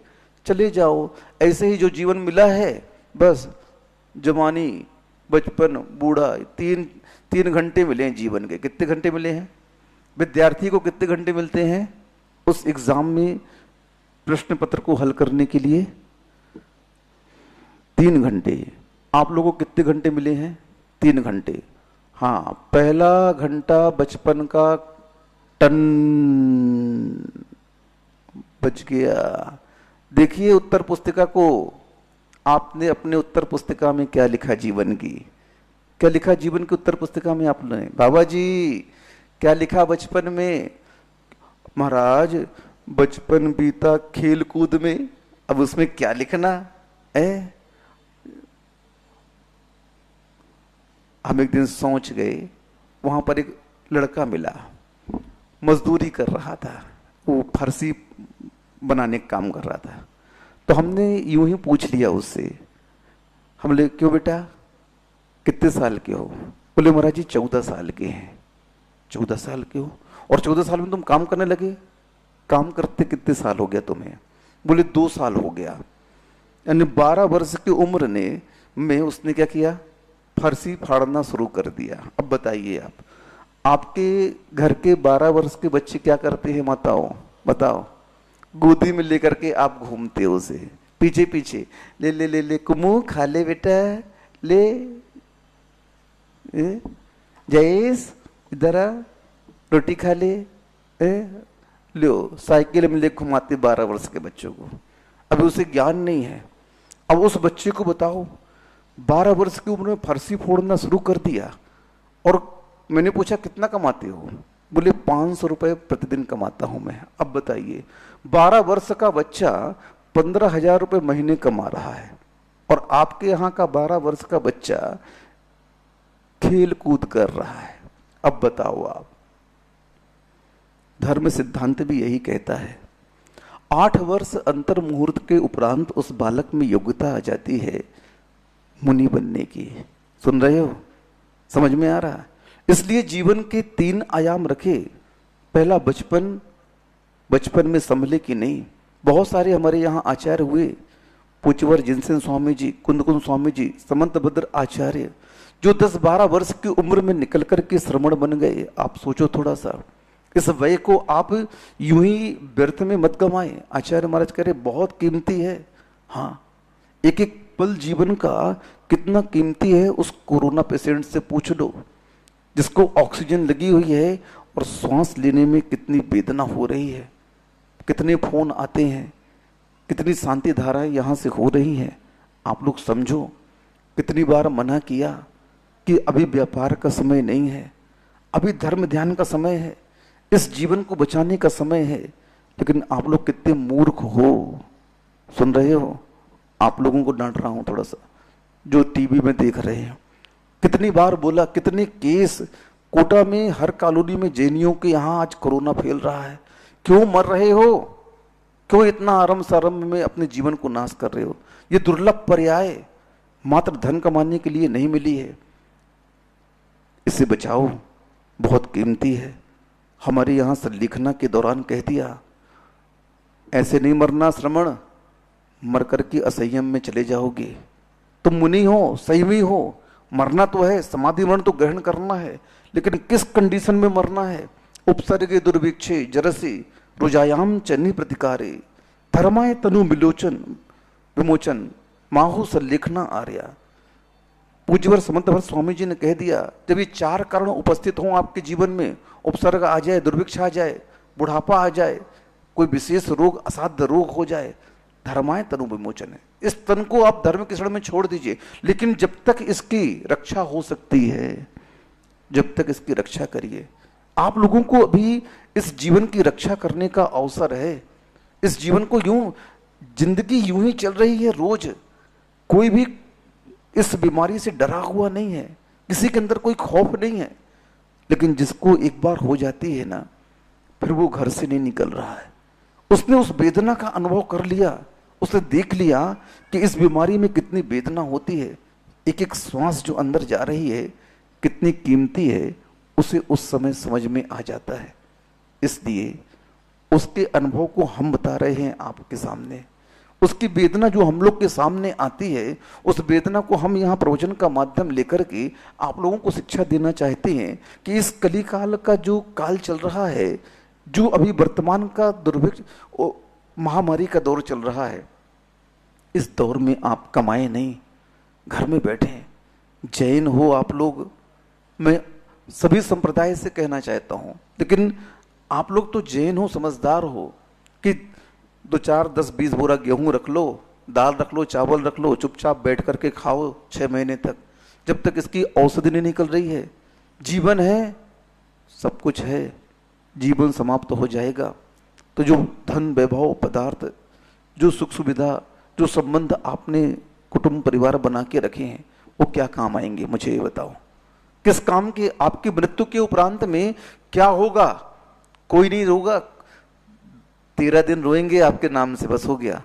चले जाओ। ऐसे ही जो जीवन मिला है बस जवानी बचपन बूढ़ा 3 घंटे मिले हैं जीवन के। कितने घंटे मिले हैं? विद्यार्थी को कितने घंटे मिलते हैं उस एग्जाम में प्रश्न पत्र को हल करने के लिए? 3 घंटे। आप लोगों को कितने घंटे मिले हैं? 3 घंटे। हाँ, पहला घंटा बचपन का टन बच गया। देखिए उत्तर पुस्तिका को, आपने अपने उत्तर पुस्तिका में क्या लिखा जीवन की? क्या लिखा जीवन की उत्तर पुस्तिका में आपने? बाबा जी क्या लिखा बचपन में? महाराज बचपन बीता खेल कूद में। अब उसमें क्या लिखना है? हम एक दिन सोच गए, वहां पर एक लड़का मिला, मजदूरी कर रहा था, वो फरसी बनाने का काम कर रहा था। तो हमने यूं ही पूछ लिया उससे, हमने क्यों बेटा कितने साल के हो? बोले महाराज जी 14 साल के हैं। 14 साल के हो और 14 साल में तुम काम करने लगे? काम करते कितने साल हो गया तुम्हें? बोले 2 साल हो गया। यानी 12 वर्ष की उम्र में उसने क्या किया? फरसी फाड़ना शुरू कर दिया। अब बताइए आपके घर के 12 वर्ष के बच्चे क्या करते हैं माताओं? बताओ। गोदी में लेकर के आप घूमते हो उसे, पीछे पीछे ले ले ले ले कुमू खा ले बेटा, ले जयेश इधर रोटी खा ले, लो साइकिल में ले घुमाते 12 वर्ष के बच्चों को। अभी उसे ज्ञान नहीं है। अब उस बच्चे को बताओ 12 वर्ष की उम्र में फरसी फोड़ना शुरू कर दिया। और मैंने पूछा कितना कमाते हो? बोले 500 रुपए प्रतिदिन कमाता हूं मैं। अब बताइए 12 वर्ष का बच्चा 15,000 रुपए महीने कमा रहा है और आपके यहाँ का 12 वर्ष का बच्चा खेल कूद कर रहा है। अब बताओ आप, धर्म सिद्धांत भी यही कहता है। 8 वर्ष अंतर मुहूर्त के उपरांत उस बालक में योग्यता आ जाती है मुनि बनने की। सुन रहे हो? समझ में आ रहा है? इसलिए जीवन के 3 आयाम रखे। पहला बचपन, बचपन में संभले कि नहीं। बहुत सारे हमारे यहाँ आचार्य हुए, पूज्यवर जिनसेन स्वामी जी, कुंदकुंद स्वामी जी, समंतभद्र आचार्य, जो 10-12 वर्ष की उम्र में निकल करके श्रमण बन गए। आप सोचो थोड़ा सा, इस वय को आप यूं ही व्यर्थ में मत गंवाए। आचार्य महाराज कह रहे बहुत कीमती है। हाँ, एक एक पल जीवन का कितना कीमती है उस कोरोना पेशेंट से पूछ लो, जिसको ऑक्सीजन लगी हुई है और श्वास लेने में कितनी वेदना हो रही है। कितने फोन आते हैं, कितनी शांति धाराएं यहाँ से हो रही हैं, आप लोग समझो। कितनी बार मना किया कि अभी व्यापार का समय नहीं है, अभी धर्म ध्यान का समय है, इस जीवन को बचाने का समय है, लेकिन आप लोग कितने मूर्ख हो। सुन रहे हो? आप लोगों को डांट रहा हूं थोड़ा सा, जो टीवी में देख रहे हैं। कितनी बार बोला, कितने केस कोटा में, हर कॉलोनी में जैनियों के यहाँ आज कोरोना फैल रहा है। क्यों मर रहे हो? क्यों इतना आरम सारम में अपने जीवन को नाश कर रहे हो? ये दुर्लभ पर्याय मात्र धन कमाने के लिए नहीं मिली है, इसे बचाओ, बहुत कीमती है। हमारे यहाँ संलिखना के दौरान कह दिया, ऐसे नहीं मरना श्रमण, मर कर के असंयम में चले जाओगे। तुम मुनि हो, संयमी हो, मरना तो है, समाधि मरण तो ग्रहण करना है, लेकिन किस कंडीशन में मरना है? उपसर्गे दुर्भिक्षे जरसी रुजायाम चन्नी प्रतिकारे धर्माय तनु विलोचन विमोचन माहु संलिखना आर्या। पूज्यवर समंतभर स्वामी जी ने कह दिया, जब ये चार कारण उपस्थित हों आपके जीवन में, उपसर्ग आ जाए, दुर्भिक्ष आ जाए, बुढ़ापा आ जाए, कोई विशेष रोग, असाध्य रोग हो जाए, धर्माय तनु विमोचन है। इस तन को आप धर्म की शरण में छोड़ दीजिए, लेकिन जब तक इसकी रक्षा हो सकती है, जब तक इसकी रक्षा करिए। आप लोगों को अभी इस जीवन की रक्षा करने का अवसर है। इस जीवन को यूं, जिंदगी यूं ही चल रही है रोज, कोई भी इस बीमारी से डरा हुआ नहीं है, किसी के अंदर कोई खौफ नहीं है, लेकिन जिसको एक बार हो जाती है ना, फिर वो घर से नहीं निकल रहा है। उसने उस वेदना का अनुभव कर लिया, उसने देख लिया कि इस बीमारी में कितनी वेदना होती है, एक एक श्वास जो अंदर जा रही है कितनी कीमती है, उसे उस समय समझ में आ जाता है। इसलिए उसके अनुभव को हम बता रहे हैं आपके सामने। उसकी वेदना जो हम लोग के सामने आती है, उस वेदना को हम यहाँ प्रवचन का माध्यम लेकर के आप लोगों को शिक्षा देना चाहते हैं कि इस कलिकाल का जो काल चल रहा है, जो अभी वर्तमान का दुर्भिक्ष महामारी का दौर चल रहा है, इस दौर में आप कमाए नहीं, घर में बैठे हैं। जैन हो आप लोग, मैं सभी संप्रदाय से कहना चाहता हूं, लेकिन आप लोग तो जैन हो, समझदार हो कि 2, 4, 10, 20 बोरा गेहूं रख लो, दाल रख लो, चावल रख लो, चुपचाप बैठ करके खाओ 6 महीने तक, जब तक इसकी औषधि नहीं निकल रही है। जीवन है, सब कुछ है, जीवन समाप्त हो जाएगा तो जो धन वैभव पदार्थ, जो सुख सुविधा, जो संबंध आपने कुटुंब परिवार बना के रखे हैं, वो क्या काम आएंगे? मुझे ये बताओ, किस काम के? आपकी मृत्यु के उपरांत में क्या होगा? कोई नहीं होगा। 13 दिन रोएंगे आपके नाम से, बस हो गया।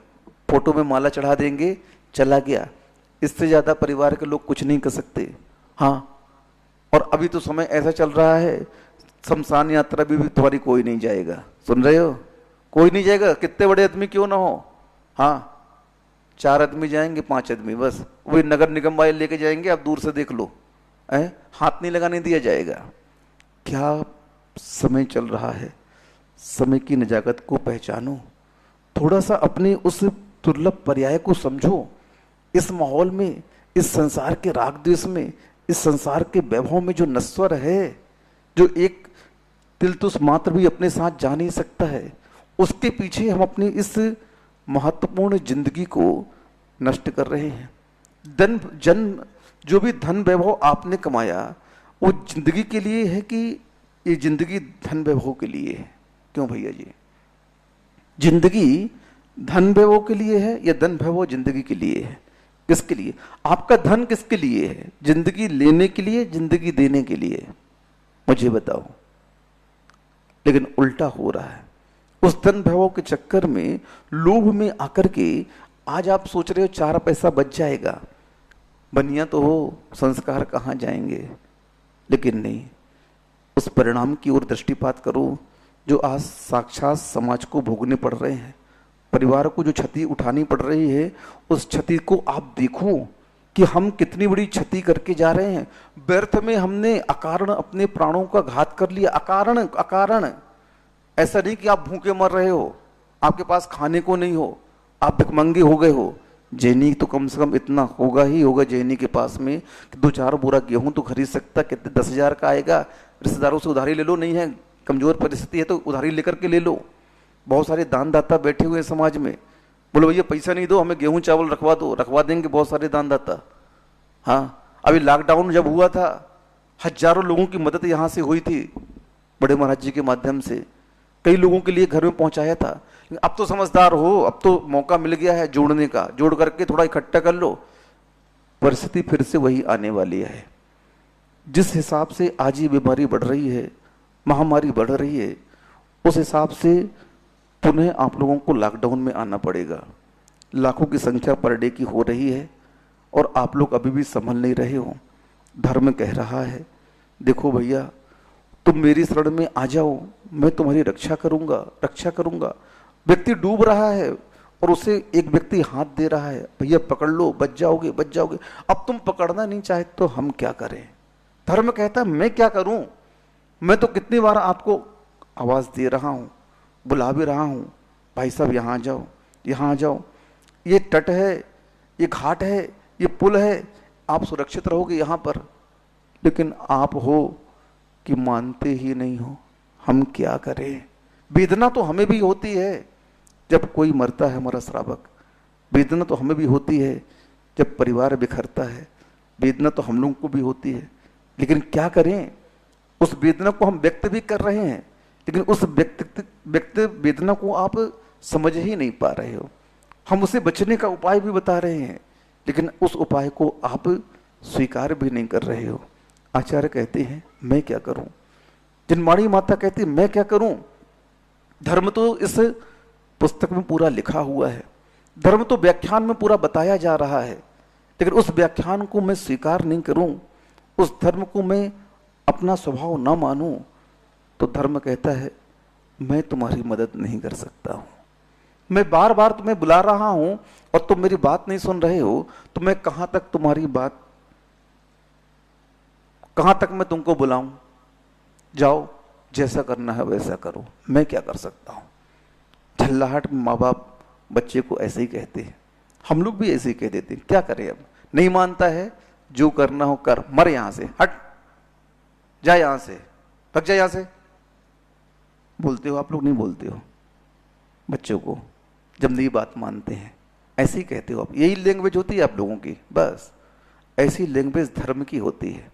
फोटो में माला चढ़ा देंगे, चला गया। इससे ज्यादा परिवार के लोग कुछ नहीं कर सकते। हाँ, और अभी तो समय ऐसा चल रहा है, शमशान यात्रा भी तुम्हारी कोई नहीं जाएगा। सुन रहे हो? कोई नहीं जाएगा, कितने बड़े आदमी क्यों ना हो। हाँ, 4 आदमी जाएंगे, 5 आदमी, बस वही नगर निगम वाले लेके जाएंगे, आप दूर से देख लो, हाथ नहीं लगाने दिया जाएगा। क्या समय चल रहा है, समय की नजाकत को पहचानो, थोड़ा सा अपने उस दुर्लभ पर्याय को समझो। इस माहौल में, इस संसार के राग द्वेष में, इस संसार के वैभव में जो नश्वर है, जो एक तिलतुस मात्र भी अपने साथ जा नहीं सकता है, उसके पीछे हम अपनी इस महत्वपूर्ण जिंदगी को नष्ट कर रहे हैं। जो भी धन वैभव आपने कमाया, वो जिंदगी के लिए है कि ये जिंदगी धन वैभव के लिए है? क्यों भैया जी? जिंदगी धन वैभव के लिए है या धन वैभव जिंदगी के लिए है? किसके लिए? आपका धन किसके लिए है? जिंदगी लेने के लिए, जिंदगी देने के लिए? मुझे बताओ। लेकिन उल्टा हो रहा है। उस धन वैभव के चक्कर में, लोभ में आकर के आज आप सोच रहे हो 4 पैसा बच जाएगा, बनिया तो हो, संस्कार कहाँ जाएंगे? लेकिन नहीं, उस परिणाम की ओर दृष्टिपात करो जो आज साक्षात समाज को भोगने पड़ रहे हैं। परिवार को जो क्षति उठानी पड़ रही है, उस क्षति को आप देखो कि हम कितनी बड़ी क्षति करके जा रहे हैं। व्यर्थ में हमने अकारण अपने प्राणों का घात कर लिया। अकारण ऐसा नहीं कि आप भूखे मर रहे हो, आपके पास खाने को नहीं हो, आप भिखमंगे हो गए हो। जैनी तो कम से कम इतना होगा ही होगा जैनी के पास में कि 2-4 बोरा गेहूं तो खरीद सकता। कितने 10,000 का आएगा? रिश्तेदारों से उधारी ले लो, नहीं है कमजोर परिस्थिति है तो उधारी लेकर के ले लो। बहुत सारे दान दाता बैठे हुए हैं समाज में, बोले भैया पैसा नहीं दो, हमें गेहूं चावल रखवा दो, रखवा देंगे बहुत सारे दानदाता। हाँ, अभी लॉकडाउन जब हुआ था, हजारों लोगों की मदद यहां से हुई थी, बड़े महाराज जी के माध्यम से कई लोगों के लिए घर में पहुंचाया था। अब तो समझदार हो, अब तो मौका मिल गया है जोड़ने का, जोड़ करके थोड़ा इकट्ठा कर लो। परिस्थिति फिर से वही आने वाली है। जिस हिसाब से आज ये बीमारी बढ़ रही है, महामारी बढ़ रही है, उस हिसाब से पुनः आप लोगों को लॉकडाउन में आना पड़ेगा। लाखों की संख्या पर डे की हो रही है और आप लोग अभी भी संभल नहीं रहे हो। धर्म कह रहा है, देखो भैया तुम मेरी शरण में आ जाओ, मैं तुम्हारी रक्षा करूंगा, रक्षा करूंगा। व्यक्ति डूब रहा है और उसे एक व्यक्ति हाथ दे रहा है, भैया पकड़ लो, बच जाओगे, बच जाओगे। अब तुम पकड़ना नहीं चाहे तो हम क्या करें? धर्म कहता है मैं क्या करूं, मैं तो कितनी बार आपको आवाज दे रहा हूं, बुला भी रहा हूं, भाई साहब यहां आ जाओ, यहां आ जाओ, ये तट है, ये घाट है, ये पुल है, आप सुरक्षित रहोगे यहां पर। लेकिन आप हो कि मानते ही नहीं हो, हम क्या करें? वेदना तो हमें भी होती है जब कोई मरता है हमारा श्रावक, वेदना तो हमें भी होती है जब परिवार बिखरता है, वेदना तो हम लोगों को भी होती है। लेकिन क्या करें, उस वेदना को हम व्यक्त भी कर रहे हैं, लेकिन उस व्यक्त वेदना को आप समझ ही नहीं पा रहे हो। हम उसे बचने का उपाय भी बता रहे हैं, लेकिन उस उपाय को आप स्वीकार भी नहीं कर रहे हो। आचार्य कहते हैं मैं क्या करूं, जिनवाणी माता कहती है मैं क्या करूं। धर्म तो इस पुस्तक में पूरा लिखा हुआ है, धर्म तो व्याख्यान में पूरा बताया जा रहा है, लेकिन उस व्याख्यान को मैं स्वीकार नहीं करूं, उस धर्म को मैं अपना स्वभाव न मानूं, तो धर्म कहता है मैं तुम्हारी मदद नहीं कर सकता हूं। मैं बार बार तुम्हें बुला रहा हूं और तुम मेरी बात नहीं सुन रहे हो, तो मैं कहां तक तुम्हारी बात, कहां तक मैं तुमको बुलाऊं? जाओ, जैसा करना है वैसा करो, मैं क्या कर सकता हूं। झल्लाहट में माँ बाप बच्चे को ऐसे ही कहते हैं, हम लोग भी ऐसे ही कह देते हैं, क्या करें। अब नहीं मानता है, जो करना हो कर, मर यहां से, हट जा, यहां से भग जा, यहां से। बोलते हो आप लोग? नहीं बोलते हो बच्चों को जब नहीं बात मानते हैं? ऐसे ही कहते हो आप, यही लैंग्वेज होती है आप लोगों की, बस ऐसी लैंग्वेज धर्म की होती है।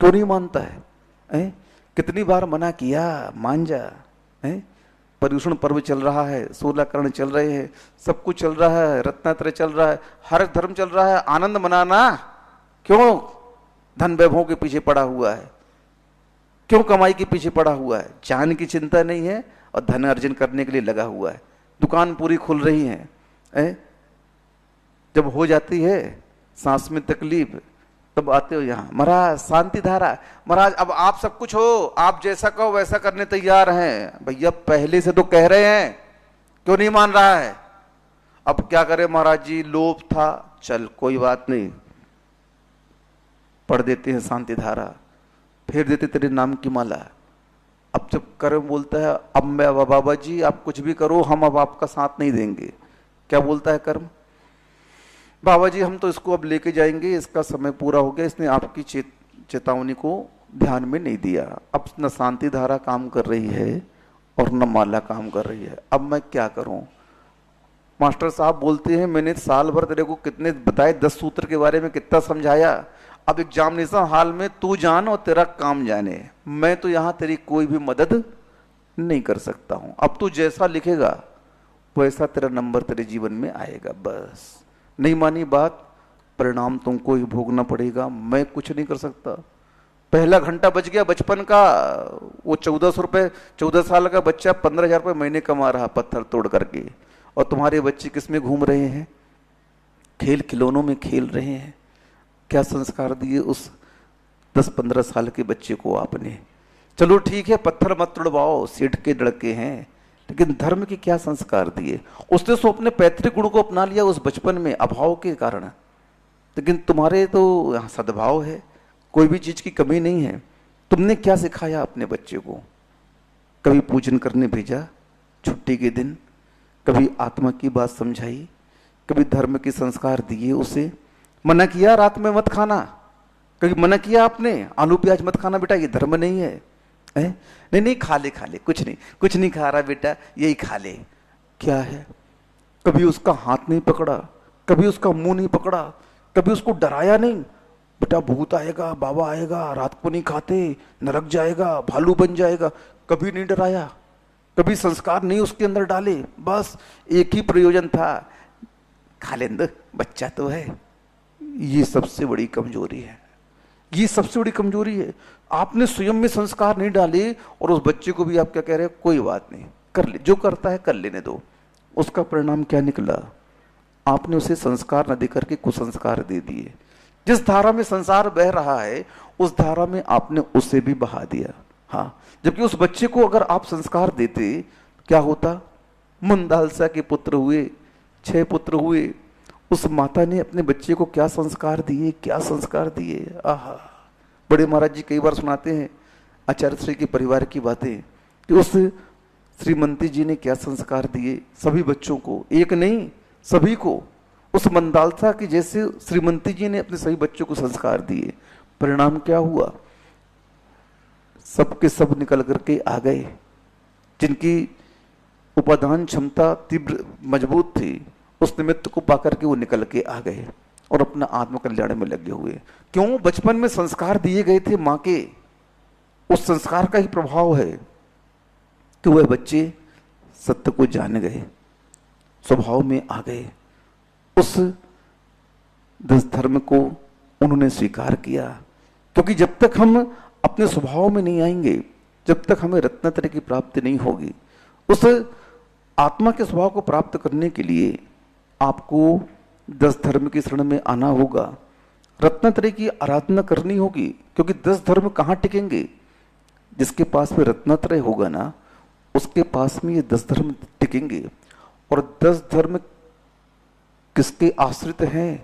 क्यों नहीं मानता है? कितनी बार मना किया, मान जा। पर्यूषण पर्व चल रहा है, 16 कर्ण चल रहे हैं, सब कुछ चल रहा है, रत्नात्रय चल रहा है, हर धर्म चल रहा है, आनंद मनाना। क्यों धन वैभव के पीछे पड़ा हुआ है? क्यों कमाई के पीछे पड़ा हुआ है? जान की चिंता नहीं है और धन अर्जन करने के लिए लगा हुआ है। दुकान पूरी खुल रही है, जब हो जाती है सांस में तकलीफ तब आते हो यहाँ, महाराज शांति धारा, महाराज अब आप सब कुछ हो, आप जैसा कहो वैसा करने तैयार हैं। भैया पहले से तो कह रहे हैं, क्यों नहीं मान रहा है? अब क्या करे महाराज जी, लोभ था, चल कोई बात नहीं, पढ़ देते हैं शांति धारा, फेर देते तेरे नाम की माला। अब जब कर्म बोलता है, अब मैं बाबा जी आप कुछ भी करो, हम अब आपका साथ नहीं देंगे। क्या बोलता है कर्म? बाबा जी हम तो इसको अब लेके जाएंगे, इसका समय पूरा हो गया, इसने आपकी चेतावनी को ध्यान में नहीं दिया। अब न शांति धारा काम कर रही है और न माला काम कर रही है, अब मैं क्या करूं? मास्टर साहब बोलते हैं मैंने साल भर तेरे को कितने बताए, 10 सूत्र के बारे में कितना समझाया, अब एग्जामिनेशन हाल में तू जान और तेरा काम जाने, मैं तो यहां तेरी कोई भी मदद नहीं कर सकता हूं। अब तू जैसा लिखेगा वैसा तेरा नंबर तेरे जीवन में आएगा। बस नहीं मानी बात, परिणाम तुमको ही भोगना पड़ेगा, मैं कुछ नहीं कर सकता। पहला घंटा बच गया बचपन का, वो 1400 रुपए, 14 साल का बच्चा 15,000 रुपए महीने कमा रहा पत्थर तोड़ करके, और तुम्हारे बच्चे किस में घूम रहे हैं? खेल खिलौनों में खेल रहे हैं। क्या संस्कार दिए उस 10-15 साल के बच्चे को आपने? चलो ठीक है, पत्थर मत तोड़वाओ, सेठ के लड़के हैं, लेकिन धर्म के क्या संस्कार दिए? उसने तो अपने पैतृक गुण को अपना लिया उस बचपन में अभाव के कारण, लेकिन तुम्हारे तो यहाँ सद्भाव है, कोई भी चीज की कमी नहीं है। तुमने क्या सिखाया अपने बच्चे को? कभी पूजन करने भेजा छुट्टी के दिन, कभी आत्मा की बात समझाई, कभी धर्म के संस्कार दिए उसे? मना किया रात में मत खाना, कभी मना किया आपने आलू प्याज मत खाना, बेटा ये धर्म नहीं है? नहीं नहीं खा ले, कुछ नहीं खा रहा बेटा, यही खा ले। क्या है? कभी उसका हाथ नहीं पकड़ा, कभी उसका मुंह नहीं पकड़ा, कभी उसको डराया नहीं, बेटा भूत आएगा, बाबा आएगा, रात को नहीं खाते, नरक जाएगा, भालू बन जाएगा, कभी नहीं डराया, कभी संस्कार नहीं उसके अंदर डाले। बस एक ही प्रयोजन था, खा लें दो, बच्चा तो है। ये सबसे बड़ी कमजोरी है, ये सबसे बड़ी कमजोरी है। आपने स्वयं में संस्कार नहीं डाले और उस बच्चे को भी आप क्या कह रहे हैं, कोई बात नहीं, कर ले, जो करता है कर लेने दो। उसका परिणाम क्या निकला? आपने उसे संस्कार न देकर के कुसंस्कार दे दिए। जिस धारा में संसार बह रहा है उस धारा में आपने उसे भी बहा दिया। हाँ, जबकि उस बच्चे को अगर आप संस्कार देते क्या होता? मंदालसा के पुत्र हुए, 6 पुत्र हुए। उस माता ने अपने बच्चे को क्या संस्कार दिए, क्या संस्कार दिए। आहा, बड़े महाराज जी कई बार सुनाते हैं आचार्य श्री के परिवार की बातें कि उस श्रीमती जी ने क्या संस्कार दिए सभी बच्चों को, एक नहीं सभी को। उस मंदालसा की जैसे श्रीमती जी ने अपने सभी बच्चों को संस्कार दिए। परिणाम क्या हुआ? सब के सब निकल करके आ गए। जिनकी उपादान क्षमता तीव्र मजबूत थी, उस निमित्त को पाकर के वो निकल के आ गए और अपना आत्मकल्याण में लगे हुए। क्यों? बचपन में संस्कार दिए गए थे मां के, उस संस्कार का ही प्रभाव है कि वह बच्चे सत्य को जान गए, स्वभाव में आ गए, उस दस धर्म को उन्होंने स्वीकार किया। क्योंकि जब तक हम अपने स्वभाव में नहीं आएंगे, जब तक हमें रत्नत्रय की प्राप्ति नहीं होगी, उस आत्मा के स्वभाव को प्राप्त करने के लिए आपको 10 धर्म की शरण में आना होगा, रत्नत्रय की आराधना करनी होगी। क्योंकि 10 धर्म कहाँ टिकेंगे? जिसके पास में रत्नत्रय होगा ना, उसके पास में ये 10 धर्म टिकेंगे। और 10 धर्म किसके आश्रित हैं?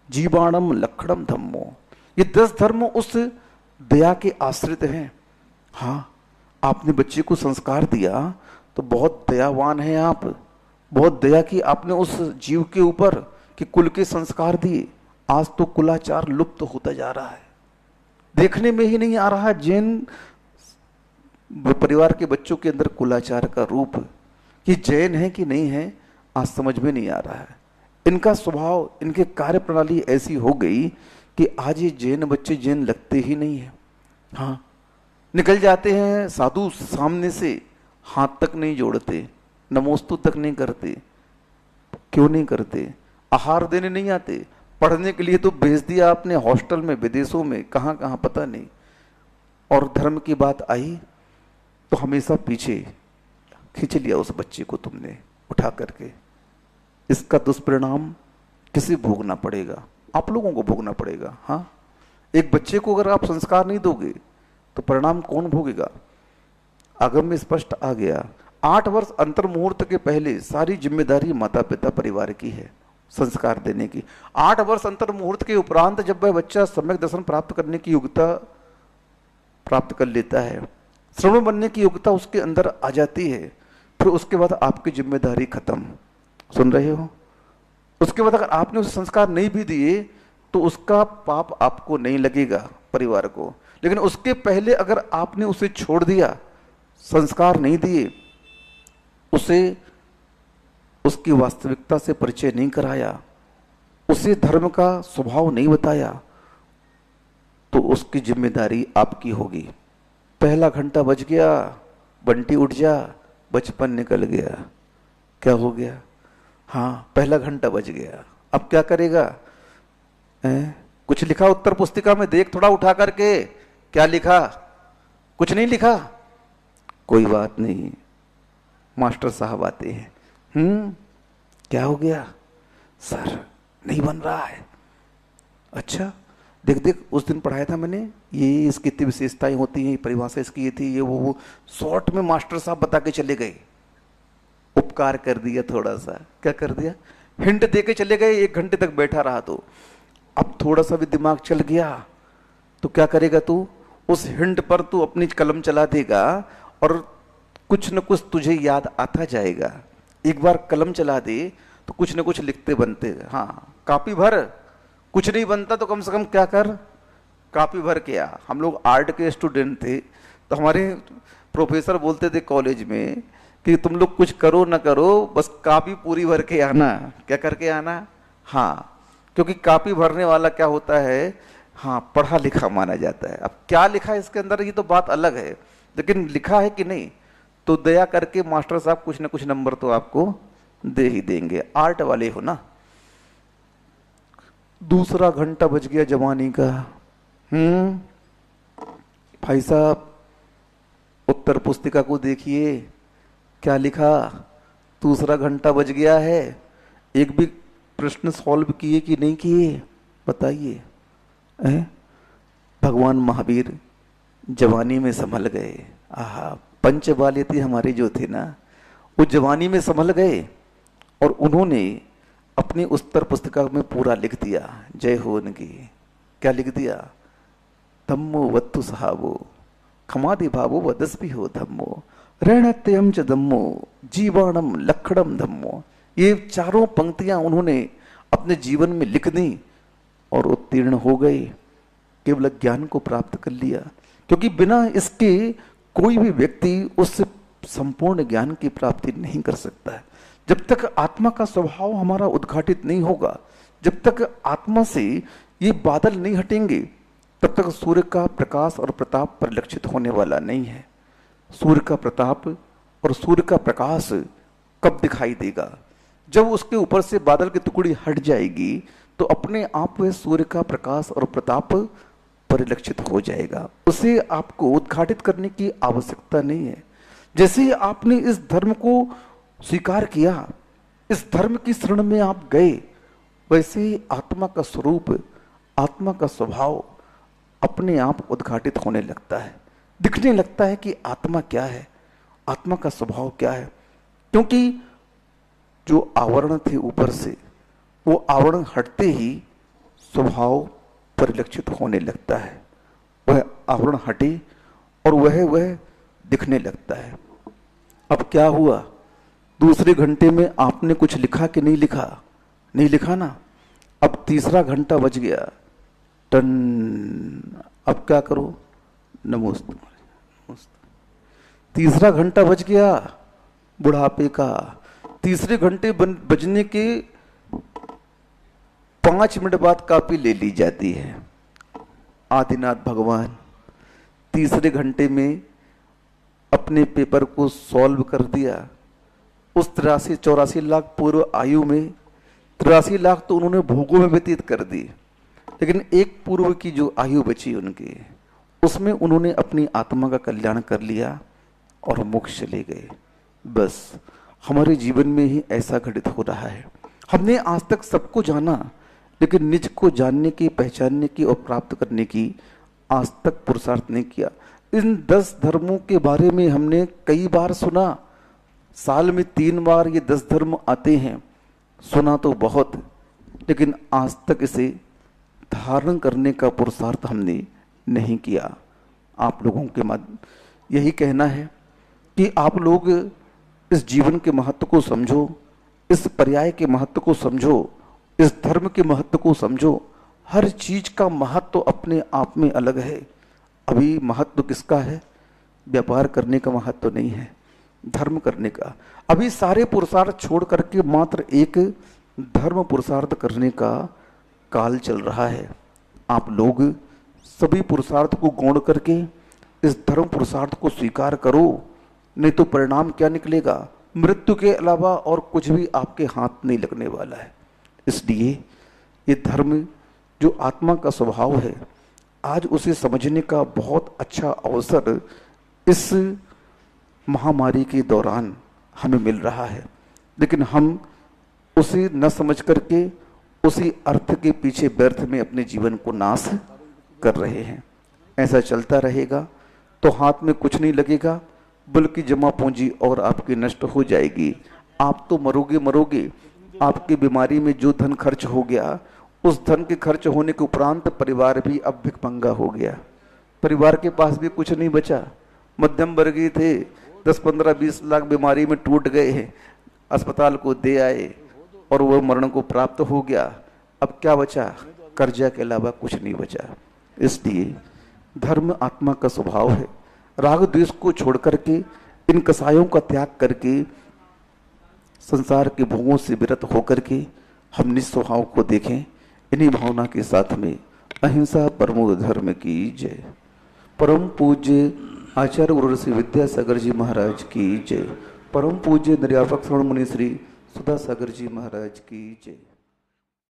जीवाणम लक्षणम धम्मो। ये 10 धर्म उस दया के आश्रित हैं। हाँ, आपने बच्चे को संस्कार दिया तो बहुत दयावान हैं आप, बहुत दया की आपने उस जीव के ऊपर कि कुल के संस्कार दिए। आज तो कुलाचार लुप्त होता जा रहा है, देखने में ही नहीं आ रहा जैन परिवार के बच्चों के अंदर कुलाचार का रूप। कि जैन है कि नहीं है आज समझ में नहीं आ रहा है। इनका स्वभाव, इनके कार्य प्रणाली ऐसी हो गई कि आज ये जैन बच्चे जैन लगते ही नहीं है। हाँ, निकल जाते हैं साधु सामने से, हाथ तक नहीं जोड़ते, नमोस्तु तक नहीं करते। क्यों नहीं करते? आहार देने नहीं आते। पढ़ने के लिए तो भेज दिया आपने हॉस्टल में, विदेशों में, कहाँ कहाँ पता नहीं। और धर्म की बात आई तो हमेशा पीछे खींच लिया उस बच्चे को तुमने उठा करके। इसका दुष्परिणाम किसे भोगना पड़ेगा? आप लोगों को भोगना पड़ेगा। हाँ, एक बच्चे को अगर आप संस्कार नहीं दोगे तो परिणाम कौन भोगेगा? आगम में स्पष्ट आ गया, 8 वर्ष अंतर मुहूर्त के पहले सारी जिम्मेदारी माता पिता परिवार की है संस्कार देने की। 8 वर्ष अंतर मुहूर्त के उपरांत जब वह बच्चा सम्यक दर्शन प्राप्त करने की योग्यता प्राप्त कर लेता है, श्रवण बनने की योग्यता उसके अंदर आ जाती है, फिर उसके बाद आपकी जिम्मेदारी खत्म। सुन रहे हो? उसके बाद अगर आपने उसे संस्कार नहीं भी दिए तो उसका पाप आपको नहीं लगेगा, परिवार को। लेकिन उसके पहले अगर आपने उसे छोड़ दिया, संस्कार नहीं दिए, उसे उसकी वास्तविकता से परिचय नहीं कराया, उसे धर्म का स्वभाव नहीं बताया, तो उसकी जिम्मेदारी आपकी होगी। पहला घंटा बज गया, बंटी उठ जा, बचपन निकल गया। क्या हो गया? हाँ, पहला घंटा बज गया। अब क्या करेगा? कुछ लिखा उत्तर पुस्तिका में? देख थोड़ा उठा करके, क्या लिखा? कुछ नहीं लिखा? कोई बात नहीं, मास्टर साहब आते हैं। क्या हो गया? सर नहीं बन रहा है। अच्छा, देख देख, उस दिन पढ़ाया था मैंने, ये इसकी इतनी विशेषताएं होती हैं, परिभाषा इसकी ये थी, ये वो शॉर्ट में मास्टर साहब बता के चले गए। उपकार कर दिया थोड़ा सा। क्या कर दिया? हिंट दे के चले गए। 1 घंटे तक बैठा रहा तो अब थोड़ा सा भी दिमाग चल गया तो क्या करेगा तू? उस हिंट पर तू अपनी कलम चला देगा और कुछ न कुछ तुझे याद आता जाएगा। एक बार कलम चला दे तो कुछ न कुछ लिखते बनते। हाँ, कापी भर, कुछ नहीं बनता तो कम से कम क्या कर, कापी भर के आ। हम लोग आर्ट के स्टूडेंट थे तो हमारे प्रोफेसर बोलते थे कॉलेज में कि तुम लोग कुछ करो ना करो, बस कापी पूरी भर के आना। क्या करके आना? हाँ, क्योंकि कापी भरने वाला क्या होता है, हाँ, पढ़ा लिखा माना जाता है। अब क्या लिखा है इसके अंदर ये तो बात अलग है, लेकिन लिखा है कि नहीं, तो दया करके मास्टर साहब कुछ ना कुछ नंबर तो आपको दे ही देंगे, आर्ट वाले हो ना। दूसरा घंटा बज गया जवानी का। भाई साहब, उत्तर पुस्तिका को देखिए, क्या लिखा? दूसरा घंटा बज गया है, एक भी प्रश्न सॉल्व किए कि नहीं किए, बताइए। भगवान महावीर जवानी में संभल गए। आहा, पंच बाल्यती हमारे जो थे ना, वो जवानी में संभल गए और उन्होंने अपनी उत्तर पुस्तिका में पूरा लिख दिया। जय हो उनकी। क्या लिख दिया? धम्मो वत्तु सहावो खमादि भावो वदस भी हो धम्मो रणत्यम च धम्मो जीवाणम लक्षणम धम्मो। ये चारों पंक्तियां उन्होंने अपने जीवन में लिख दी और उत्तीर्ण हो गए, केवल ज्ञान को प्राप्त कर लिया। क्योंकि बिना इसके कोई भी व्यक्ति उस संपूर्ण ज्ञान की प्राप्ति नहीं कर सकता है। जब तक आत्मा का स्वभाव हमारा उद्घाटित नहीं होगा, जब तक आत्मा से ये बादल नहीं हटेंगे, तब तक सूर्य का प्रकाश और प्रताप परिलक्षित होने वाला नहीं है। सूर्य का प्रताप और सूर्य का प्रकाश कब दिखाई देगा? जब उसके ऊपर से बादल की टुकड़ी हट जाएगी तो अपने आप वह सूर्य का प्रकाश और प्रताप परिलक्षित हो जाएगा। उसे आपको उद्घाटित करने की आवश्यकता नहीं है। जैसे ही आपने इस धर्म को स्वीकार किया, इस धर्म की शरण में आप गए, वैसे ही आत्मा का स्वरूप, आत्मा का स्वभाव अपने आप उद्घाटित होने लगता है, दिखने लगता है कि आत्मा क्या है, आत्मा का स्वभाव क्या है। क्योंकि जो आवरण थे ऊपर से, वो आवरण हटते ही स्वभाव परिलक्षित होने लगता है। वह आवरण हटे और वह दिखने लगता है। अब क्या हुआ? दूसरे घंटे में आपने कुछ लिखा कि नहीं लिखा? नहीं लिखा ना। अब तीसरा घंटा बज गया, टन। अब क्या करो? नमोस्तु। तीसरा घंटा बज गया बुढ़ापे का। तीसरे घंटे बजने के 5 मिनट बाद कापी ले ली जाती है। आदिनाथ भगवान तीसरे घंटे में अपने पेपर को सॉल्व कर दिया। उस 83-84 लाख पूर्व आयु में 83 लाख तो उन्होंने भोगों में व्यतीत कर दी, लेकिन एक पूर्व की जो आयु बची उनकी, उसमें उन्होंने अपनी आत्मा का कल्याण कर लिया और मोक्ष चले गए। बस हमारे जीवन में ही ऐसा घटित हो रहा है। हमने आज तक सबको जाना, लेकिन निज को जानने की, पहचानने की और प्राप्त करने की आज तक पुरुषार्थ नहीं किया। इन 10 धर्मों के बारे में हमने कई बार सुना, साल में 3 बार ये 10 धर्म आते हैं, सुना तो बहुत, लेकिन आज तक इसे धारण करने का पुरुषार्थ हमने नहीं किया। आप लोगों के मध्य यही कहना है कि आप लोग इस जीवन के महत्व को समझो, इस पर्याय के महत्व को समझो, इस धर्म के महत्व को समझो। हर चीज का महत्व अपने आप में अलग है। अभी महत्व किसका है? व्यापार करने का महत्व नहीं है, धर्म करने का। अभी सारे पुरुषार्थ छोड़ करके मात्र एक धर्म पुरुषार्थ करने का काल चल रहा है। आप लोग सभी पुरुषार्थ को गौण करके इस धर्म पुरुषार्थ को स्वीकार करो, नहीं तो परिणाम क्या निकलेगा? मृत्यु के अलावा और कुछ भी आपके हाथ नहीं लगने वाला है। इसलिए ये धर्म जो आत्मा का स्वभाव है, आज उसे समझने का बहुत अच्छा अवसर इस महामारी के दौरान हमें मिल रहा है। लेकिन हम उसे न समझ करके उसी अर्थ के पीछे व्यर्थ में अपने जीवन को नाश कर रहे हैं। ऐसा चलता रहेगा तो हाथ में कुछ नहीं लगेगा, बल्कि जमा पूंजी और आपकी नष्ट हो जाएगी। आप तो मरोगे। आपकी बीमारी में जो धन खर्च हो गया, उस धन के खर्च होने के उपरांत परिवार भी अब भिखमंगा हो गया। परिवार के पास भी कुछ नहीं बचा। मध्यम वर्गीय थे, 10-15-20 लाख बीमारी में टूट गए, अस्पताल को दे आए और वह मरण को प्राप्त हो गया। अब क्या बचा? कर्जा के अलावा कुछ नहीं बचा। इसलिए धर्म आत्मा का स्वभाव है। राग द्वेष को छोड़ करके इन कसायों का त्याग करके, संसार के भोगों से विरत होकर के हम निस्वभाव को देखें। इन्हीं भावना के साथ में अहिंसा परमो धर्म की जय। परम पूज्य आचार्य गुरु श्री विद्यासागर जी महाराज की जय। परम पूज्य निर्यापक श्रवण मुनि श्री सुधासागर जी महाराज की जय।